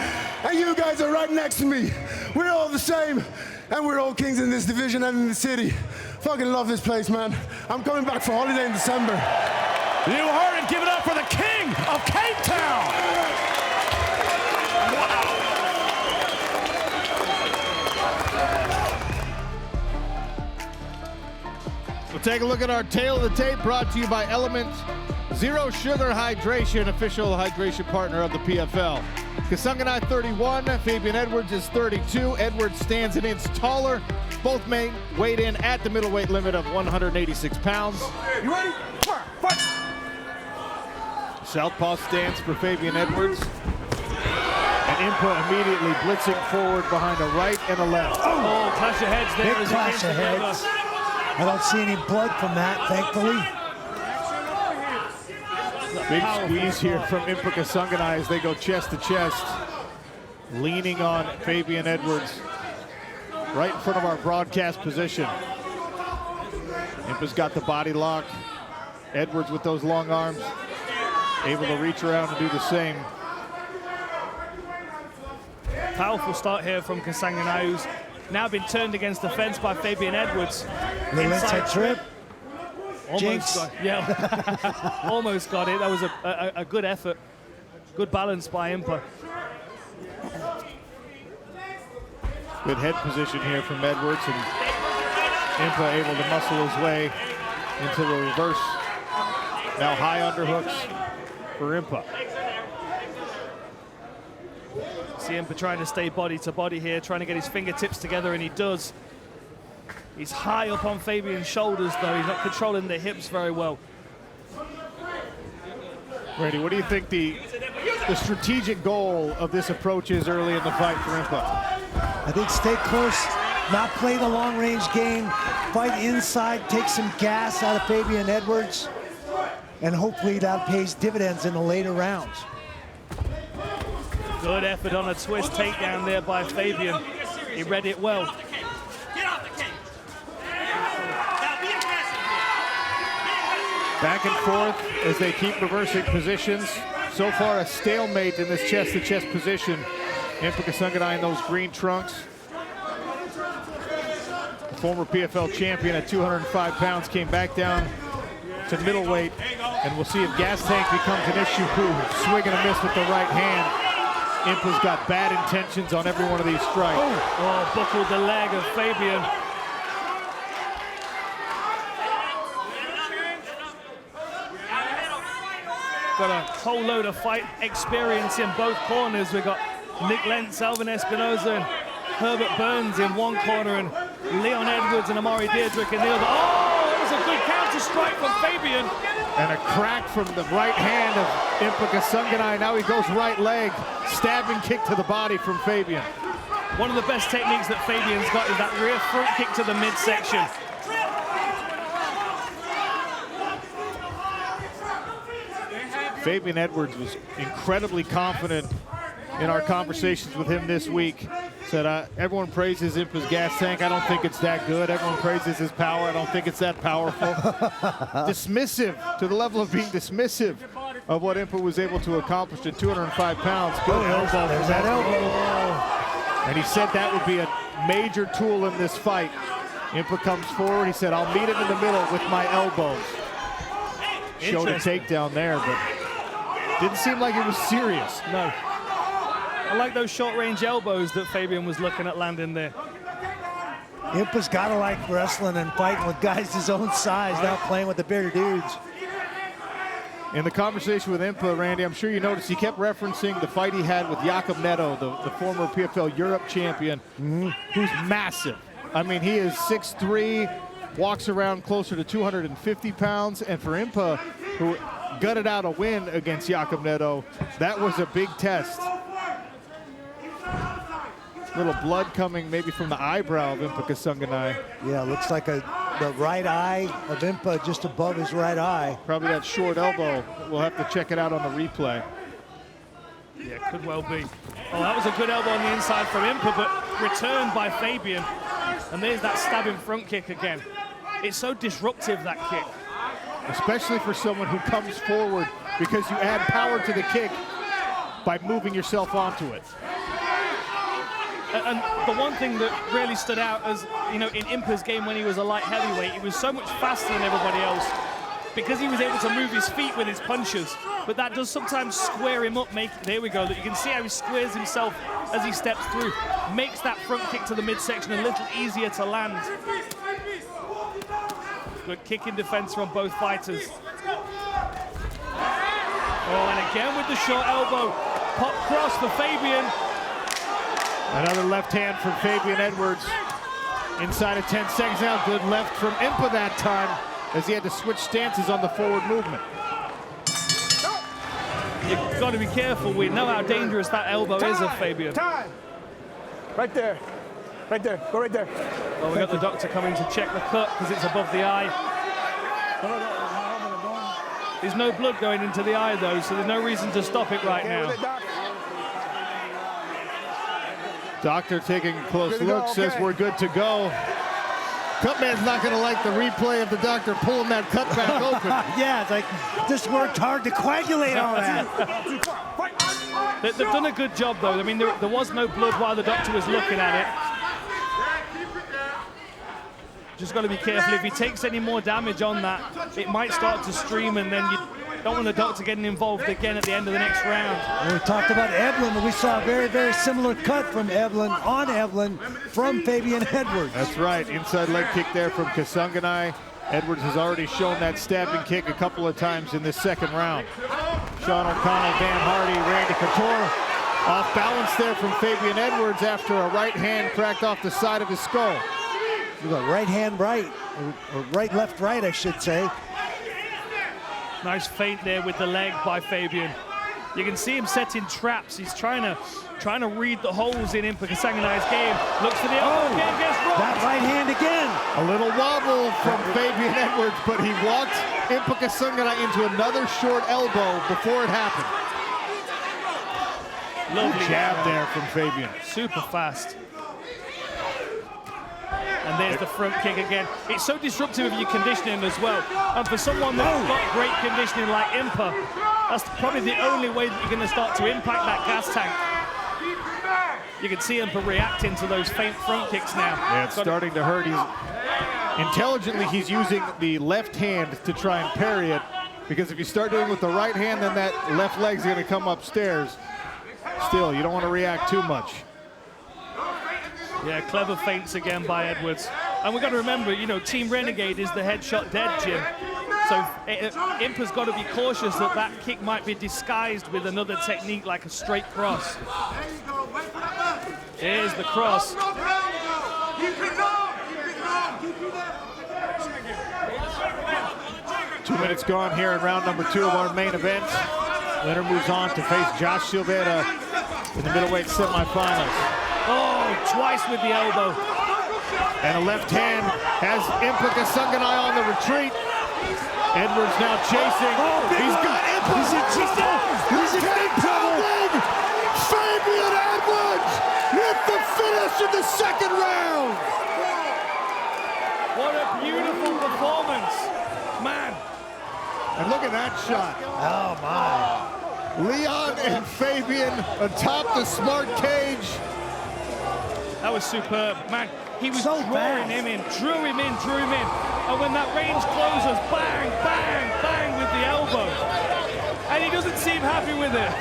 And you guys are right next to me. We're all the same. And we're all kings in this division and in the city. Fucking love this place, man. I'm coming back for holiday in December. You heard it. Give it up for the king of Cape Town. Wow. We'll take a look at our tail of the tape, brought to you by Element Zero Sugar Hydration, official hydration partner of the PFL. Kasanganay 31, Fabian Edwards is 32. Edwards stands an inch taller. Both men weighed in at the middleweight limit of 186 pounds. You ready? Fight! Southpaw stance for Fabian Edwards. And Impa immediately blitzing forward behind a right and a left. Oh, clash of heads there. Big clash of heads. I don't see any blood from that, thankfully. Big squeeze here from Impa Kasanganay as they go chest to chest. Leaning on Fabian Edwards. Right in front of our broadcast position. Impa's got the body lock. Edwards with those long arms, able to reach around and do the same. Powerful start here from Kasanganay, who's now been turned against the fence by Fabian Edwards. Little inside trip. Almost got, yeah, almost got it. That was a good effort. Good balance by Impa. Good head position here from Edwards, and Impa able to muscle his way into the reverse. Now high underhooks for Impa. See Impa trying to stay body to body here, trying to get his fingertips together, and he does. He's high up on Fabian's shoulders, though. He's not controlling the hips very well. Brady, what do you think the strategic goal of this approach is early in the fight for Impa? I think stay close, not play the long-range game, fight inside, take some gas out of Fabian Edwards, and hopefully that pays dividends in the later rounds. Good effort on a twist takedown there by Fabian. He read it well. Back and forth as they keep reversing positions. So far a stalemate in this chest-to-chest position. Impa Kasanganay in those green trunks. The former PFL champion at 205 pounds came back down to middleweight, and we'll see if gas tank becomes an issue. Swing and a miss with the right hand. Impa's got bad intentions on every one of these strikes. Oh, buckled the leg of Fabian. Got a whole load of fight experience in both corners. We've got Nick Lentz, Alvin Espinoza, and Herbert Burns in one corner, and Leon Edwards and Amari Deirdrick in the other. Oh, that was a good counter strike from Fabian. And a crack from the right hand of Impa Kasanganay. Now he goes right leg. Stabbing kick to the body from Fabian. One of the best techniques that Fabian's got is that rear front kick to the midsection. Fabian Edwards was incredibly confident in our conversations with him this week. Said, everyone praises Impa's gas tank. I don't think it's that good. Everyone praises his power. I don't think it's that powerful. Dismissive, to the level of being dismissive of what Impa was able to accomplish at 205 pounds. Good elbow. There's that elbow. And he said that would be a major tool in this fight. Impa comes forward. He said, I'll meet him in the middle with my elbows. Showed a takedown there, but didn't seem like it was serious. No. I like those short-range elbows that Fabian was looking at landing there. Impa's got to like wrestling and fighting with guys his own size, not playing with the bigger dudes. In the conversation with Impa, Randy, I'm sure you noticed he kept referencing the fight he had with Jakob Netto, the former PFL Europe champion, who's massive. I mean, he is 6'3", walks around closer to 250 pounds, and for Impa, who gutted out a win against Jakob Netto, that was a big test. Little blood coming maybe from the eyebrow of Impa Kasanganay. Yeah, looks like the right eye of Impa just above his right eye. Probably that short elbow. We'll have to check it out on the replay. Yeah, could well be. Oh, that was a good elbow on the inside from Impa, but returned by Fabian. And there's that stabbing front kick again. It's so disruptive, that kick. Especially for someone who comes forward, because you add power to the kick by moving yourself onto it. And the one thing that really stood out as, you know, in Impa's game when he was a light heavyweight, he was so much faster than everybody else because he was able to move his feet with his punches. But that does sometimes square him up. There we go. You can see how he squares himself as he steps through. Makes that front kick to the midsection a little easier to land. Good kicking defense from both fighters. Oh, and again with the short elbow. Pop cross for Fabian. Another left hand from Fabian Edwards. Inside of 10 seconds now. Good left from Impa that time as he had to switch stances on the forward movement. You've got to be careful. We know how dangerous that elbow is of Fabian. Time. Right there. Right there. Go right there. Well, we got the doctor coming to check the cut because it's above the eye. There's no blood going into the eye though, so there's no reason to stop it right now. Doctor taking a close look, says we're good to go. Cutman's not going to like the replay of the doctor pulling that cut back open. Yeah, it's like, just worked hard to coagulate all that. They've done a good job, though. I mean, there was no blood while the doctor was looking at it. Just got to be careful. If he takes any more damage on that, it might start to stream, and then you don't want the doctor getting involved again at the end of the next round. And we talked about Eblen, and we saw a very, very similar cut from Eblen, on Eblen, from Fabian Edwards. That's right. Inside leg kick there from Kasanganay. Edwards has already shown that stabbing kick a couple of times in this second round. Sean O'Connell, Dan Hardy, Randy Couture. Off balance there from Fabian Edwards after a right hand cracked off the side of his skull. You got right hand right, or right left right, I should say. Nice feint there with the leg by Fabian. You can see him setting traps. He's trying to read the holes in Impa Kasanganay's game. Looks for the elbow again, gets rocked. That right hand again. A little wobble from Fabian Edwards, but he walked Impa Kasanganay into another short elbow before it happened. Lovely jab there from Fabian. Super fast. And there's the front kick again. It's so disruptive of your conditioning as well. And for someone that's got great conditioning like Impa, that's probably the only way that you're going to start to impact that gas tank. You can see Impa reacting to those faint front kicks now. Yeah, it's starting to hurt. Intelligently, he's using the left hand to try and parry it, because if you start doing it with the right hand, then that left leg's going to come upstairs. Still, you don't want to react too much. Yeah, clever feints again by Edwards. And we've got to remember, you know, Team Renegade is the headshot dead, Jim. So Impa's got to be cautious that that kick might be disguised with another technique like a straight cross. Here's the cross. 2 minutes gone here in round number 2 of our main event. Winner moves on to face Josh Silveira in the middleweight semifinals. Oh, twice with the elbow. And a left hand has Impa Kasanganay on the retreat. Edwards now chasing. He's got Impa. He's in big trouble. Fabian Edwards with the finish in the second round. What a beautiful performance, man. And look at that shot. Oh, my. Leon and Fabian atop the smart cage. That was superb, man. He was So drawing him in, drew him in. And when that range closes, bang, bang, bang with the elbow. And he doesn't seem happy with it.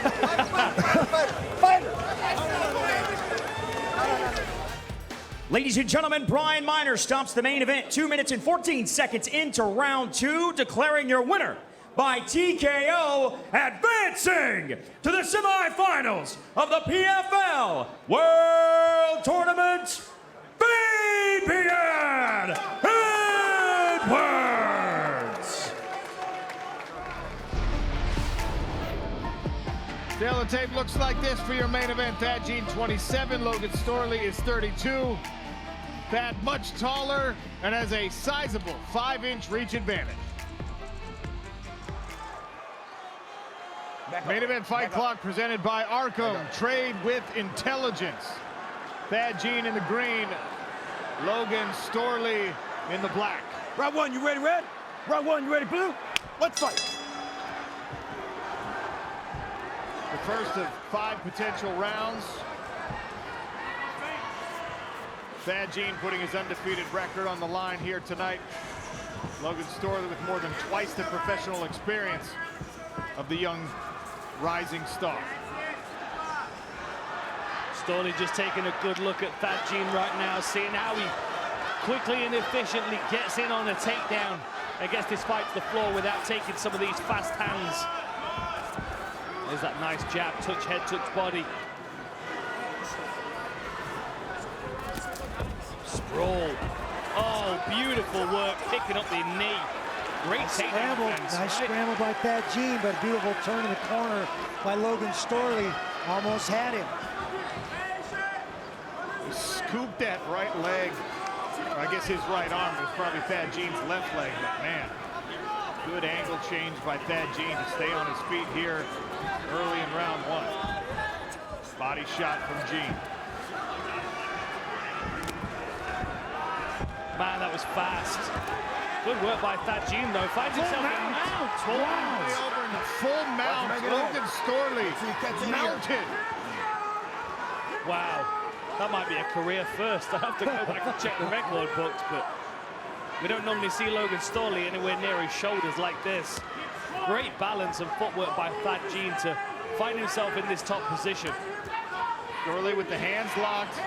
Ladies and gentlemen, Brian Miner stops the main event 2 minutes and 14 seconds into round 2, declaring your winner by TKO, advancing to the semifinals of the PFL World Tournament, Fabian Edwards. Still, the tape looks like this for your main event. Thad Jean 27, Logan Storley is 32. Thad much taller and has a sizable 5-inch reach advantage. Main event fight clock presented by Arkham. Trade with intelligence. Thad Jean in the green, Logan Storley in the black. Round 1, you ready, red? Round 1, you ready, blue? Let's fight. The first of 5 potential rounds. Thad Jean putting his undefeated record on the line here tonight. Logan Storley with more than twice the professional experience of the young rising star. Storley just taking a good look at Thad Jean right now, seeing how he quickly and efficiently gets in on a takedown and gets this fight to the floor without taking some of these fast hands. There's that nice jab, touch head, touch body. Sprawl. Oh, beautiful work, picking up the knee. Great takedown. Nice scramble by Thad Jean, but a beautiful turn in the corner by Logan Storley. Almost had him. He scooped that right leg, or I guess his right arm. It was probably Thad Jean's left leg, but man, good angle change by Thad Jean to stay on his feet here early in round 1. Body shot from Jean. Man, that was fast. Good work by Thad Jean, though. Finds himself in mount. Wow. Over in the full mount. Logan Storley mounted. Wow. That might be a career first. I have to go back and check the record books, but we don't normally see Logan Storley anywhere near his shoulders like this. Great balance and footwork by Thad Jean to find himself in this top position. Storley with the hands locked.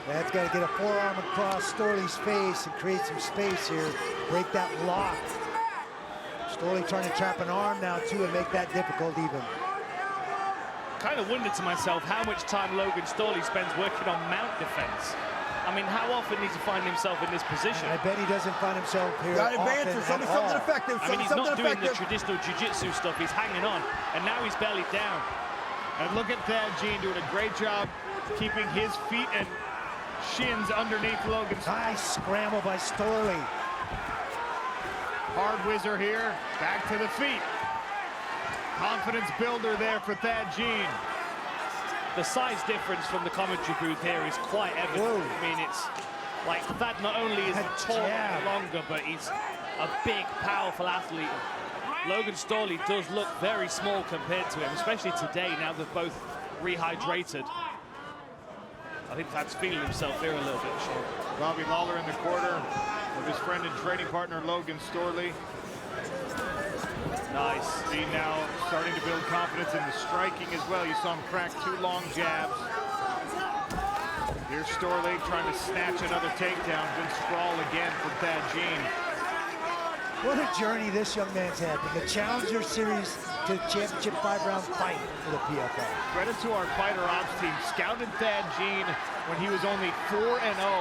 Thad's got to get a forearm across Storley's face and create some space here. Break that lock. Storley trying to trap an arm now, too, and make that difficult even. Kind of wondered to myself how much time Logan Storley spends working on mount defense. I mean, how often does he find himself in this position? I bet he doesn't find himself here Got often advances. at Something all. effective. I mean, he's not doing the traditional jiu-jitsu stuff. He's hanging on, and now he's belly down. And look at Thad Jean doing a great job keeping his feet and shins underneath Logan's. Nice scramble by Storley. Hard whizzer here, back to the feet. Confidence builder there for Thad Jean. The size difference from the commentary booth here is quite evident. Whoa. I mean, it's like Thad not only is tall and longer, but he's a big, powerful athlete. Logan Storley does look very small compared to him, especially today, now they're both rehydrated. I think Thad's feeling himself here a little bit, Sean. Robbie Lawler in the corner with his friend and training partner, Logan Storley. Nice. Jean now starting to build confidence in the striking as well. You saw him crack 2 long jabs. Here's Storley trying to snatch another takedown. Good sprawl again for Thad Jean. What a journey this young man's had from the Challenger Series to the championship 5-round fight for the PFL. Credit to our fighter ops team. Scouted Thad Jean when he was only 4-0.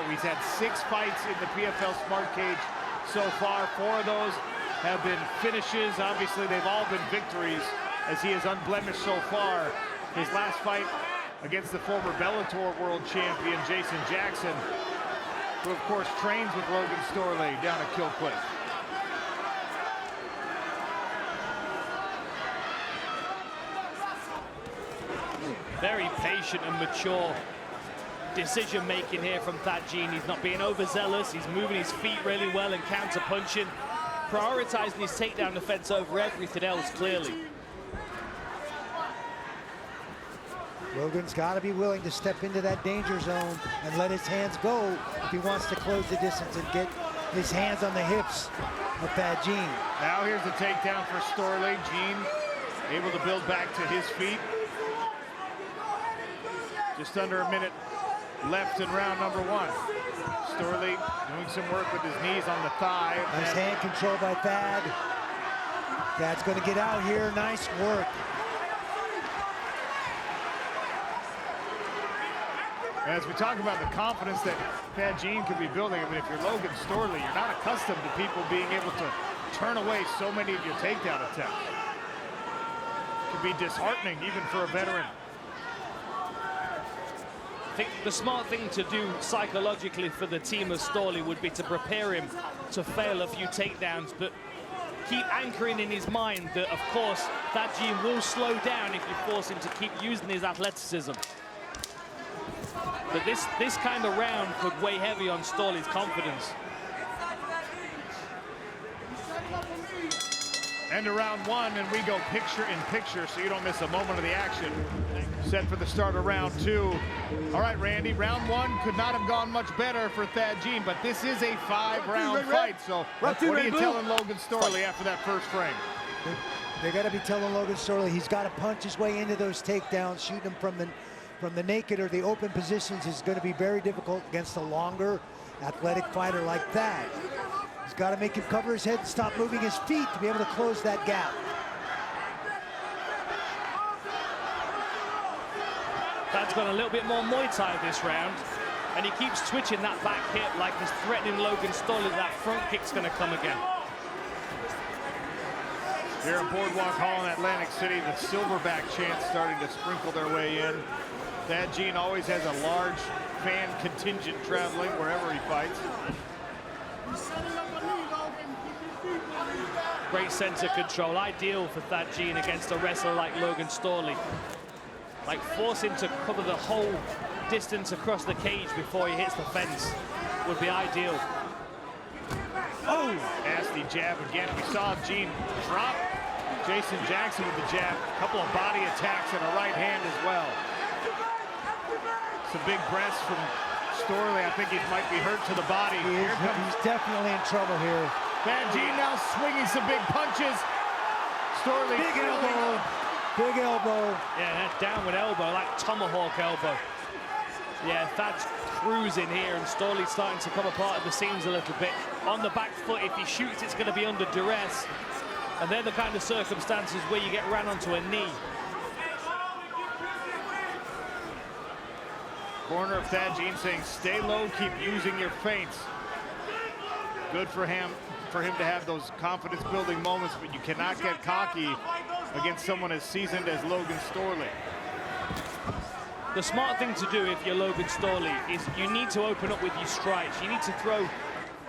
He's had 6 fights in the PFL Smart Cage so far. 4 of those have been finishes. Obviously, they've all been victories as he is unblemished so far. His last fight against the former Bellator world champion, Jason Jackson, who of course trains with Logan Storley down at Kill Cliff. Very patient and mature decision making here from Thad Jean. He's not being overzealous. He's moving his feet really well and counter punching, prioritizing his takedown defense over everything else, clearly. Logan's got to be willing to step into that danger zone and let his hands go if he wants to close the distance and get his hands on the hips of Thad Jean. Now here's the takedown for Storley. Jean able to build back to his feet. Just under a minute left in round number 1. Storley doing some work with his knees on the thigh. Nice hand control by Thad. Thad's going to get out here. Nice work. As we talk about the confidence that Thad Jean could be building, I mean, if you're Logan Storley, you're not accustomed to people being able to turn away so many of your takedown attempts. It could be disheartening even for a veteran. I think the smart thing to do psychologically for the team of Storley would be to prepare him to fail a few takedowns, but keep anchoring in his mind that, of course, Thad Jean will slow down if you force him to keep using his athleticism. But this kind of round could weigh heavy on Storley's confidence. End of round 1, and we go picture in picture so you don't miss a moment of the action. Set for the start of round 2. All right, Randy, round 1 could not have gone much better for Thad Jean, but this is a 5-round fight. So what are you telling Logan Storley after that first frame? They got to be telling Logan Storley he's got to punch his way into those takedowns. Shooting him from the naked or the open positions is going to be very difficult against a longer, athletic fighter like that. He's got to make him cover his head and stop moving his feet to be able to close that gap. Thad's got a little bit more Muay Thai this round, and he keeps twitching that back hip like he's threatening Logan Storley that front kick's going to come again. Here at Boardwalk Hall in Atlantic City, the Silverback chants starting to sprinkle their way in. Thad Jean always has a large fan contingent traveling wherever he fights. Great sense of control, ideal for Thad Jean against a wrestler like Logan Storley. Like, force him to cover the whole distance across the cage before he hits the fence would be ideal. Oh, nasty jab again. We saw Jean drop Jason Jackson with the jab. A couple of body attacks and a right hand as well. Some big breaths from Storley. I think he might be hurt to the body. He's definitely in trouble here. Thad Jean now swinging some big punches. Storley. Big elbow. Big elbow. Yeah, that downward elbow, like tomahawk elbow. Yeah, Thad's cruising here, and Storley's starting to come apart at the seams a little bit. On the back foot, if he shoots, it's going to be under duress. And they're the kind of circumstances where you get ran onto a knee. Corner of Thad Jean saying, stay low, keep using your feints. Good for him to have those confidence-building moments, but you cannot get cocky against someone as seasoned as Logan Storley. The smart thing to do if you're Logan Storley is you need to open up with your strikes. You need to throw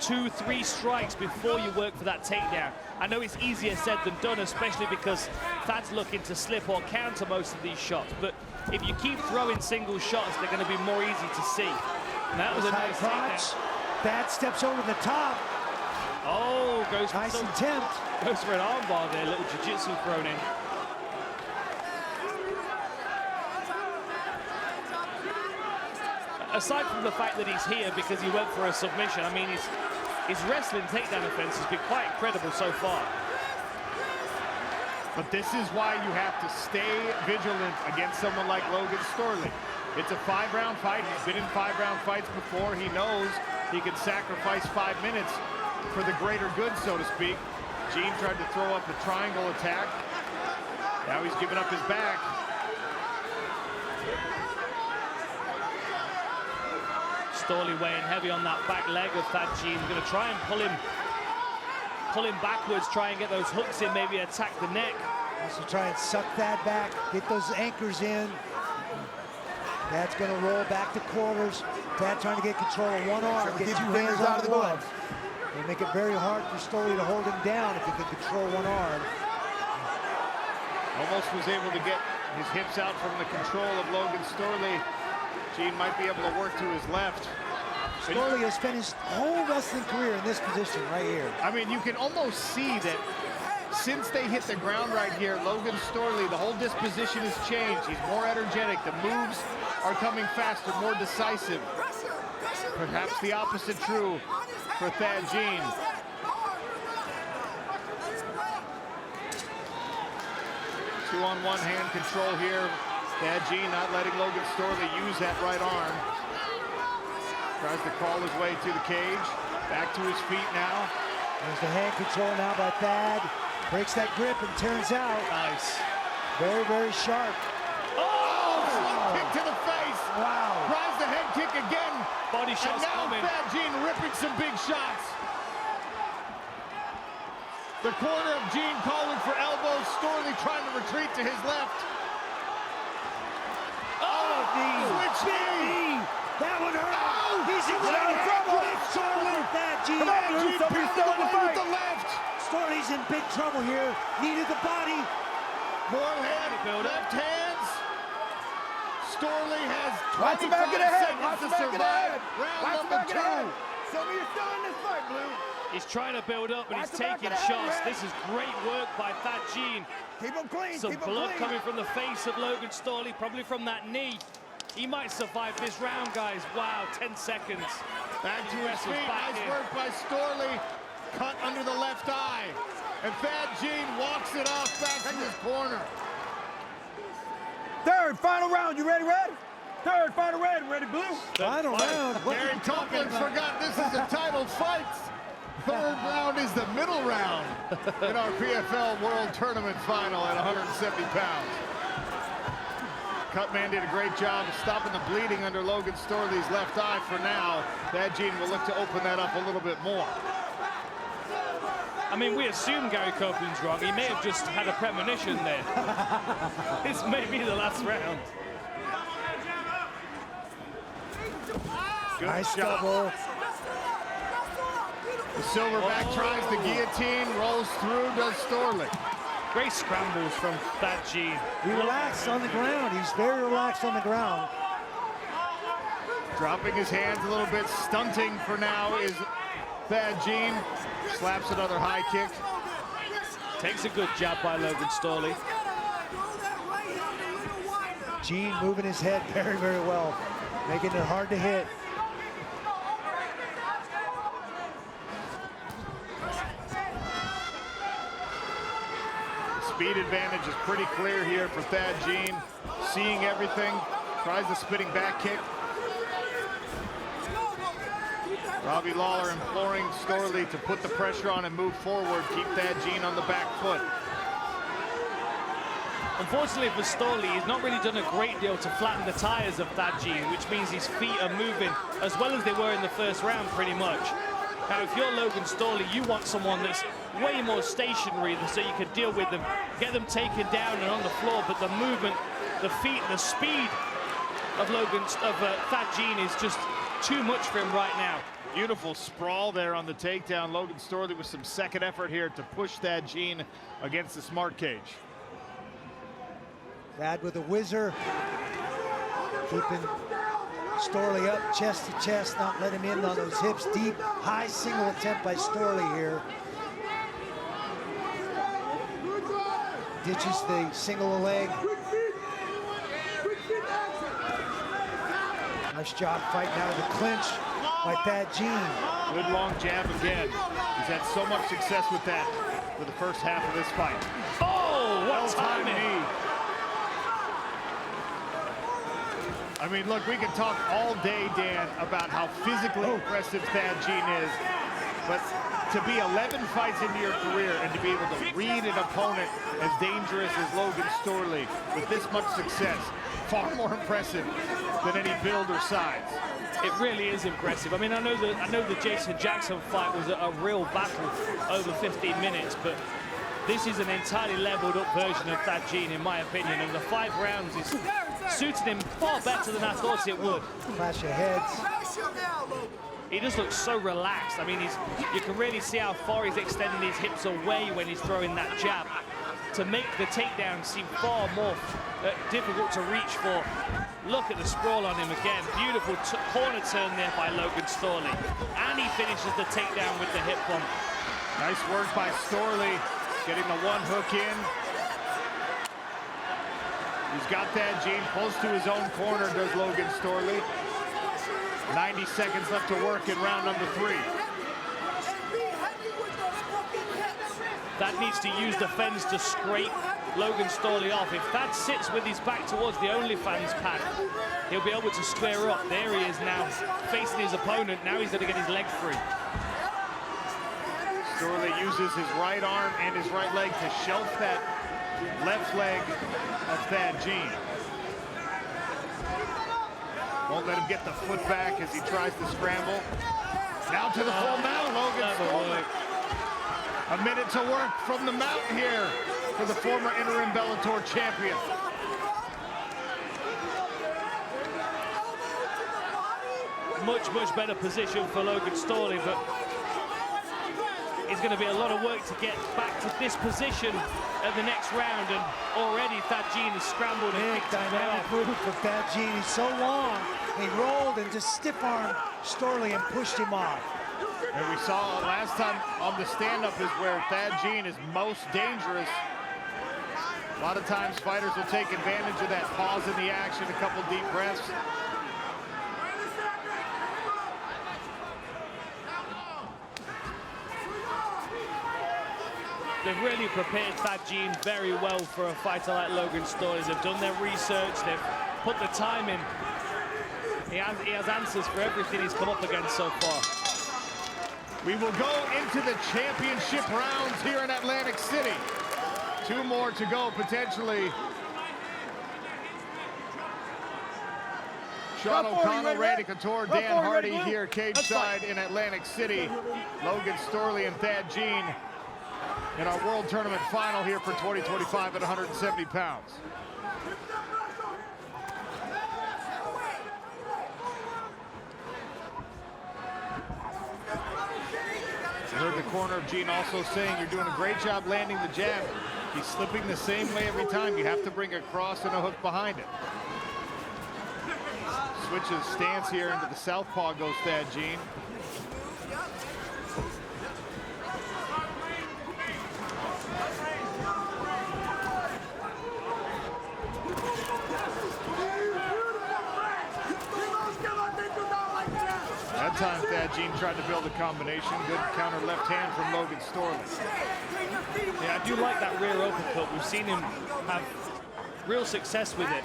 2-3 strikes before you work for that takedown. I know it's easier said than done, especially because Thad's looking to slip or counter most of these shots, but if you keep throwing single shots, they're going to be more easy to see. And that was a nice takedown. Thad steps over the top. Oh, goes for nice attempt. Goes for an armbar there, little jiu-jitsu thrown in. Aside from the fact that he's here because he went for a submission, I mean, his wrestling takedown offense has been quite incredible so far. But this is why you have to stay vigilant against someone like Logan Storley. It's a 5-round fight. He's been in 5-round fights before. He knows he can sacrifice 5 minutes for the greater good, so to speak. Jean tried to throw up a triangle attack. Now he's giving up his back. Storley weighing heavy on that back leg of Thad Jean. Going to try and pull him backwards, try and get those hooks in, maybe attack the neck. Also try and suck that back, get those anchors in. Thad's going to roll back to quarters. Thad trying to get control of one arm, get two hands out of the one. It'll make it very hard for Storley to hold him down if he can control one arm. Almost was able to get his hips out from the control of Logan Storley. Gene might be able to work to his left. Storley has spent his whole wrestling career in this position right here. I mean, you can almost see that since they hit the ground right here, Logan Storley, the whole disposition has changed. He's more energetic. The moves are coming faster, more decisive. Perhaps the opposite true for Thad Gene. Two-on-one hand control here. Thad Gene not letting Logan Storley use that right arm. Tries to crawl his way to the cage. Back to his feet now. There's the hand control now by Thad. Breaks that grip and turns out. Nice. Very, very sharp. Oh! Slip kick to the face. Wow. Tries the head kick again. Body shots and now coming. Thad Gene ripping some big shots. The corner of Gene calling for elbows. Storley trying to retreat to his left. Oh, switch knee. That one hurt. Oh, he's in trouble. Thad Gene. Come on, Gene, pounded away with the left. Storley's in big trouble here. Needed the body. More head, left hands. Storley has 25 seconds to survive. Round number 2. Show me you're still in this fight, Blue. He's trying to build up, but he's taking shots. This is great work by Thad Gene. Keep him clean. Some blood coming from the face of Logan Storley, probably from that knee. He might survive this round, guys. Wow, 10 seconds. Back to his feet. Nice work by Storley. Cut under the left eye. And Thad Gene walks it off back to his corner. Third, final round. You ready, Red? Third, final round. Ready, Blue? Final round. Gary Tompkins forgot this is a title fight. Third round is the middle round in our PFL World Tournament final at 170 pounds. Cutman did a great job of stopping the bleeding under Logan Storley's left eye for now. Thad Gene will look to open that up a little bit more. I mean, we assume Gary Copeland's wrong. He may have just had a premonition there. This may be the last round. Good nice shot. double. The Silverback tries the guillotine, rolls through, does Storley. Great scrambles from Thad Gene. Relaxed on the ground. He's very relaxed on the ground. Dropping his hands a little bit, stunting for now is Thad Gene. Slaps another high kick. Takes a good jab by Logan Storley. Gene moving his head very, very well, making it hard to hit. Speed advantage is pretty clear here for Thad Gene. Seeing everything, tries the spinning back kick. Robbie Lawler imploring Storley to put the pressure on and move forward, keep Thad Gene on the back foot. Unfortunately for Storley, he's not really done a great deal to flatten the tires of Thad Gene, which means his feet are moving as well as they were in the first round, pretty much. Now, if you're Logan Storley, you want someone that's way more stationary so you can deal with them, get them taken down and on the floor, but the movement, the feet, the speed of Thad Gene is just too much for him right now. Beautiful sprawl there on the takedown. Logan Storley with some second effort here to push Thad Gene against the smart cage. Thad with a whizzer, keeping Storley up chest to chest, not letting him in on those hips. Deep, high single attempt by Storley here. Ditches the single leg. Nice job fighting out of the clinch by Thad Gene. Good long jab again. He's had so much success with that for the first half of this fight. Oh, what timing! I mean, look, we can talk all day, Dan, about how physically impressive Thad Gene is, but to be 11 fights into your career and to be able to read an opponent as dangerous as Logan Storley with this much success, far more impressive than any build or size. It really is impressive. I mean, I know the Jason Jackson fight was a real battle over 15 minutes, but this is an entirely leveled up version of Thad Gene, in my opinion, and the 5 rounds is suited him far better than I thought it would. Clash of heads. He just looks so relaxed. I mean, you can really see how far he's extending his hips away when he's throwing that jab to make the takedown seem far more difficult to reach for. Look at the sprawl on him again. Beautiful corner turn there by Logan Storley. And he finishes the takedown with the hip bump. Nice work by Storley, getting the one hook in. He's got that Gene close to his own corner, does Logan Storley. 90 seconds left to work in round number 3. That needs to use the fence to scrape Logan Storley off. If that sits with his back towards the OnlyFans pad, he'll be able to square up. There he is now, facing his opponent. Now he's going to get his leg free. Storley uses his right arm and his right leg to shelf that left leg of Thad Gene. Won't let him get the foot back as he tries to scramble. Now to the full mount, Logan Storley. A minute to work from the mount here for the former interim Bellator champion. Much better position for Logan Storley, but it's going to be a lot of work to get back to this position at the next round, and already Thad Gene has scrambled and big dynamic move for Thad Gene. He's so long, he rolled and just stiff-armed Storley and pushed him off. And we saw last time on the stand-up is where Thad Gene is most dangerous. A lot of times fighters will take advantage of that pause in the action, a couple deep breaths. They've really prepared Thad Gene very well for a fighter like Logan Storley. They've done their research, they've put the time in. He has answers for everything he's come up against so far. We will go into the championship rounds here in Atlantic City. 2 more to go, potentially. Sean O'Connell, Randy Couture, Dan Hardy here cage side in Atlantic City. Logan Storley and Thad Gene in our World Tournament final here for 2025 at 170 pounds. I heard the corner of Gene also saying you're doing a great job landing the jab. He's slipping the same way every time. You have to bring a cross and a hook behind it. Switches stance here into the southpaw goes Thad Gene. That time Thad Gene tried to build a combination. Good counter left hand from Logan Storley. Yeah, I do like that rear uppercut. We've seen him have real success with it.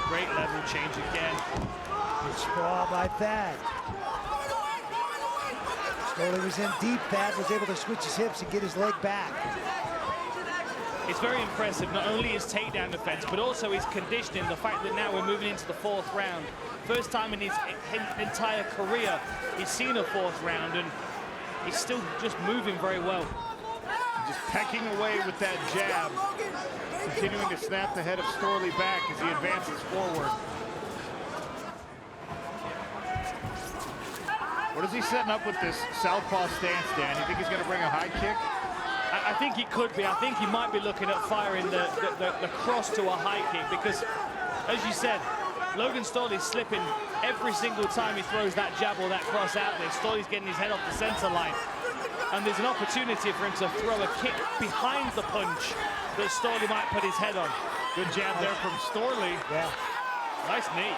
Great level change again. Good sprawl by Thad. Storley was in deep. Thad was able to switch his hips and get his leg back. It's very impressive, not only his takedown defense, but also his conditioning. The fact that now we're moving into the 4th round. First time in his entire career he's seen a 4th round, and he's still just moving very well. Just pecking away with that jab, continuing to snap the head of Storley back as he advances forward. What is he setting up with this southpaw stance, Dan? You think he's going to bring a high kick? I think he could be. I think he might be looking at firing the cross to a high kick, because, as you said, Logan Storley's slipping every single time he throws that jab or that cross out there. Storley's getting his head off the center line. And there's an opportunity for him to throw a kick behind the punch that Storley might put his head on. Good jab there from Storley. Yeah. Nice knee.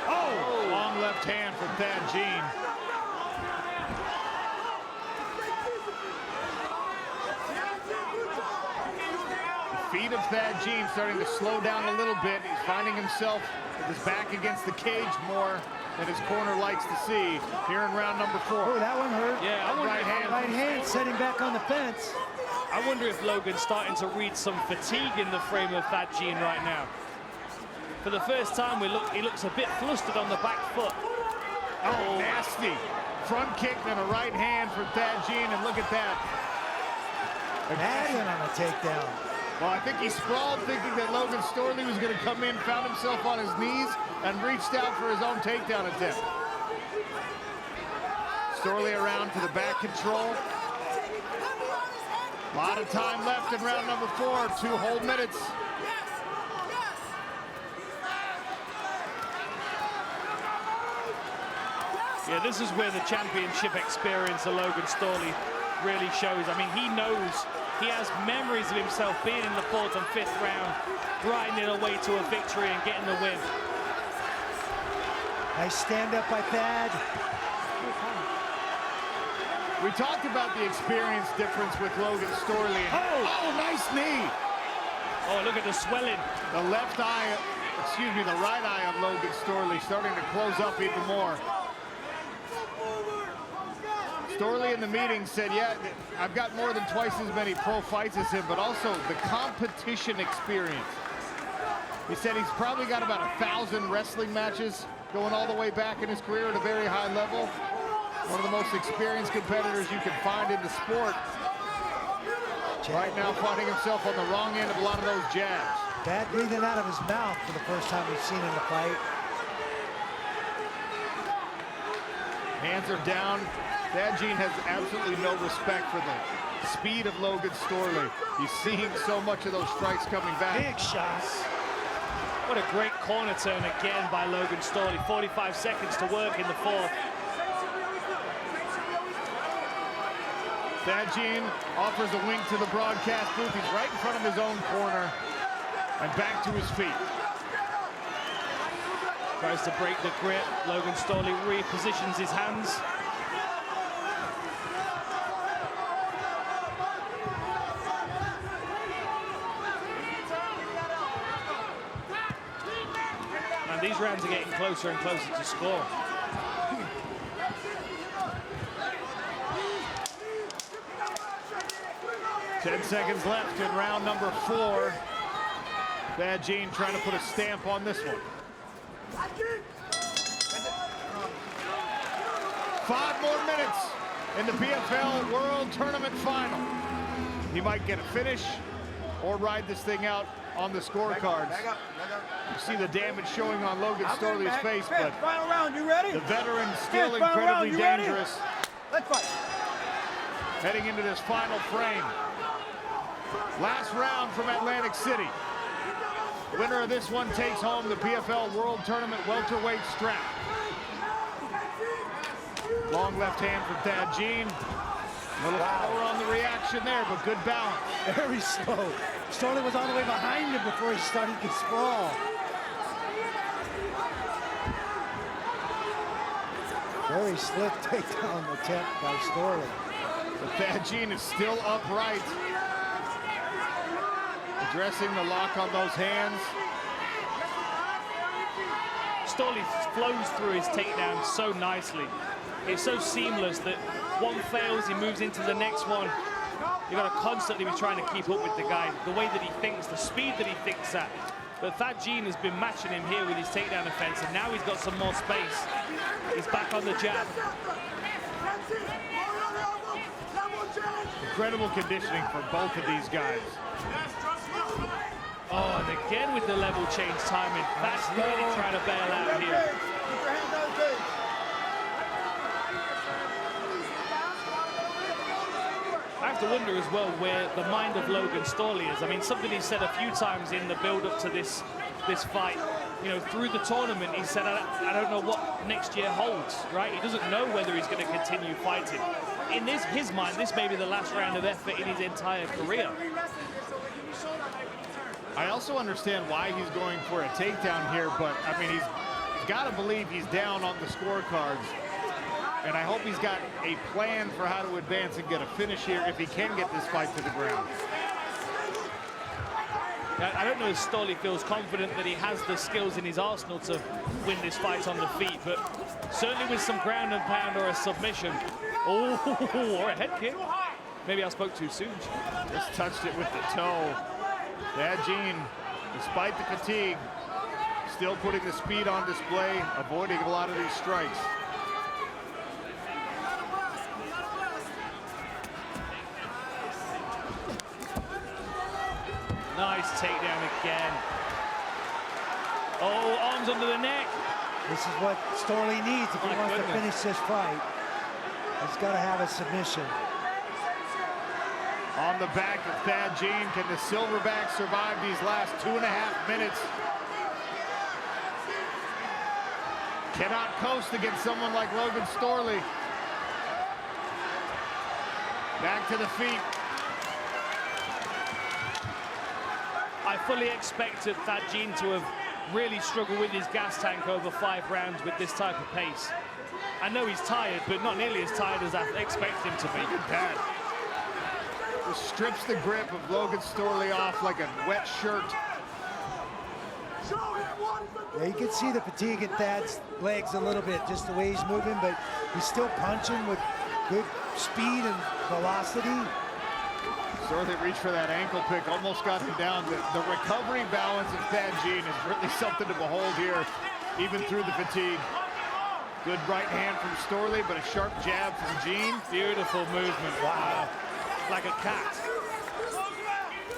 Oh! Long left hand from Thad Gene. Feet of Thad Gene starting to slow down a little bit. He's finding himself with his back against the cage more than his corner likes to see here in round number 4. Oh, that one hurt. Yeah, I wonder right hand setting back on the fence. I wonder if Logan's starting to read some fatigue in the frame of Thad Gene right now. For the first time, he looks a bit flustered on the back foot. Oh, nasty. Front kick and a right hand for Thad Gene, and look at that. Fabian on a takedown. Well, I think he sprawled thinking that Logan Storley was going to come in, found himself on his knees, and reached out for his own takedown attempt. Storley around to the back control. A lot of time left in round number 4, 2 whole minutes. Yeah, this is where the championship experience of Logan Storley really shows. I mean, he knows, he has memories of himself being in the 4th and 5th round, grinding away to a victory and getting the win. Nice stand up by Thad. We talked about the experience difference with Logan Storley. Oh, nice knee. Oh, look at the swelling. The left eye, excuse me, the right eye of Logan Storley starting to close up even more. Storley in the meeting said, yeah, I've got more than twice as many pro fights as him, but also the competition experience. He said he's probably got about 1,000 wrestling matches going all the way back in his career at a very high level. One of the most experienced competitors you can find in the sport. Right now finding himself on the wrong end of a lot of those jabs. Bad breathing out of his mouth for the first time we've seen in the fight. Hands are down. Thad has absolutely no respect for the speed of Logan Storley. He's seeing so much of those strikes coming back. Big shots. What a great corner turn again by Logan Storley. 45 seconds to work in the 4th. Thad offers a wink to the broadcast booth. He's right in front of his own corner and back to his feet. Tries to break the grip. Logan Storley repositions his hands. And these rounds are getting closer and closer to score. Ten seconds left in round number 4. Thad trying to put a stamp on this one. 5 more minutes in the PFL World Tournament Final. He might get a finish or ride this thing out on the scorecards. You see the damage showing on Logan Storley's face, but final round, you ready? the veteran still incredibly dangerous. Let's fight. Heading into this final frame. Last round from Atlantic City. Winner of this one takes home the PFL World Tournament welterweight strap. Long left hand from Thad A little power on the reaction there, but good balance. Very slow. Storley was all the way behind him before he started to sprawl. Very slick takedown attempt by Storley. But Thad is still upright. Addressing the lock on those hands. Storley flows through his takedown so nicely. It's so seamless that one fails, he moves into the next one. You've got to constantly be trying to keep up with the guy, the way that he thinks, the speed that he thinks at. But Thad has been matching him here with his takedown offense, and now he's got some more space. He's back on the jab. Incredible conditioning for both of these guys. Oh, and again with the level change timing. That's really trying to bail out here. I have to wonder as well where the mind of Logan Storley is. I mean, something he said a few times in the build-up to this fight. You know, through the tournament, he said, I don't know what next year holds, right? He doesn't know whether he's going to continue fighting. In his mind, this may be the last round of effort in his entire career. I also understand why he's going for a takedown here, but I mean, he's got to believe he's down on the scorecards. And I hope he's got a plan for how to advance and get a finish here if he can get this fight to the ground. I don't know if Storley feels confident that he has the skills in his arsenal to win this fight on the feet, but certainly with some ground and pound or a submission. Oh, or a head kick. Maybe I spoke too soon. Just touched it with the toe. Thad, despite the fatigue, still putting the speed on display, avoiding a lot of these strikes. Nice takedown again. Oh, arms under the neck. This is what Storley needs if he wants to finish this fight. He's got to have a submission. On the back of Thad Jean, can the Silverback survive these last 2.5 minutes? Cannot coast against someone like Logan Storley. Back to the feet. I fully expected Thad Jean to have really struggled with his gas tank over 5 rounds with this type of pace. I know he's tired, but not nearly as tired as I expect him to be. Bad. Just strips the grip of Logan Storley off like a wet shirt. Yeah, you can see the fatigue in Thad's legs a little bit, just the way he's moving, but he's still punching with good speed and velocity. Storley reached for that ankle pick, almost got him down. The recovery balance of Thad Jean is really something to behold here, even through the fatigue. Good right hand from Storley, but a sharp jab from Jean. Beautiful movement, wow. Like a cat.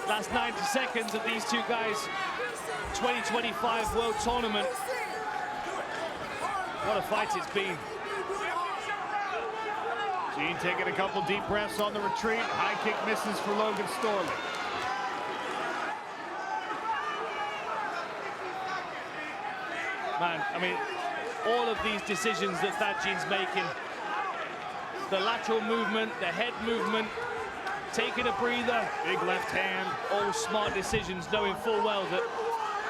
Last 90 seconds of these two guys' 2025 World Tournament. What a fight it's been. Jean taking a couple deep breaths on the retreat. High kick misses for Logan Storley. Man, I mean, all of these decisions that Thad Jean's making, the lateral movement, the head movement, taking a breather, big left hand, all smart decisions, knowing full well that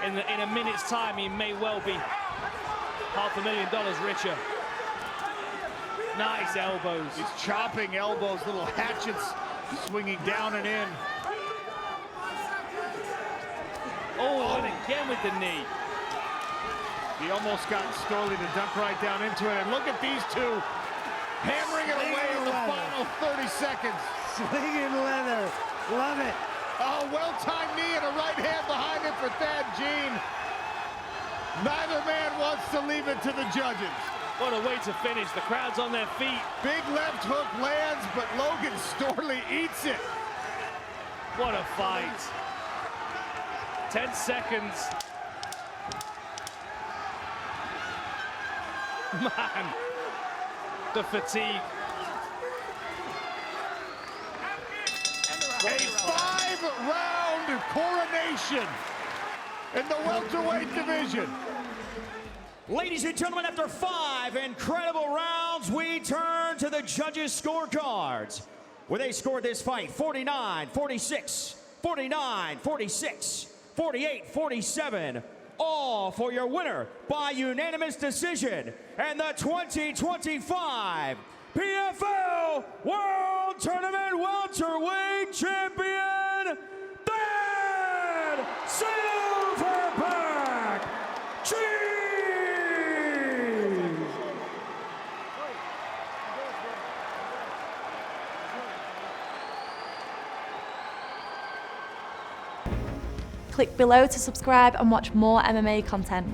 in a minute's time he may well be $500,000 richer. Nice elbows. He's chopping elbows, little hatchets swinging down and in. Oh, and again with the knee. He almost got Storley to dunk right down into it. And look at these two hammering it away in the final 30 seconds. Slinging leather. Love it. Oh, well-timed knee and a right hand behind it for Thad Jean. Neither man wants to leave it to the judges. What a way to finish. The crowd's on their feet. Big left hook lands, but Logan Storley eats it. What a fight. 10 seconds. Man, the fatigue. A 5-round coronation in the welterweight division. Ladies and gentlemen, after 5 incredible rounds, we turn to the judges' scorecards, where they scored this fight 49-46, 49-46, 48-47, all for your winner by unanimous decision, and the 2025 PFL World Tournament Welterweight Champion, Thad Silverback Jean. Click below to subscribe and watch more MMA content.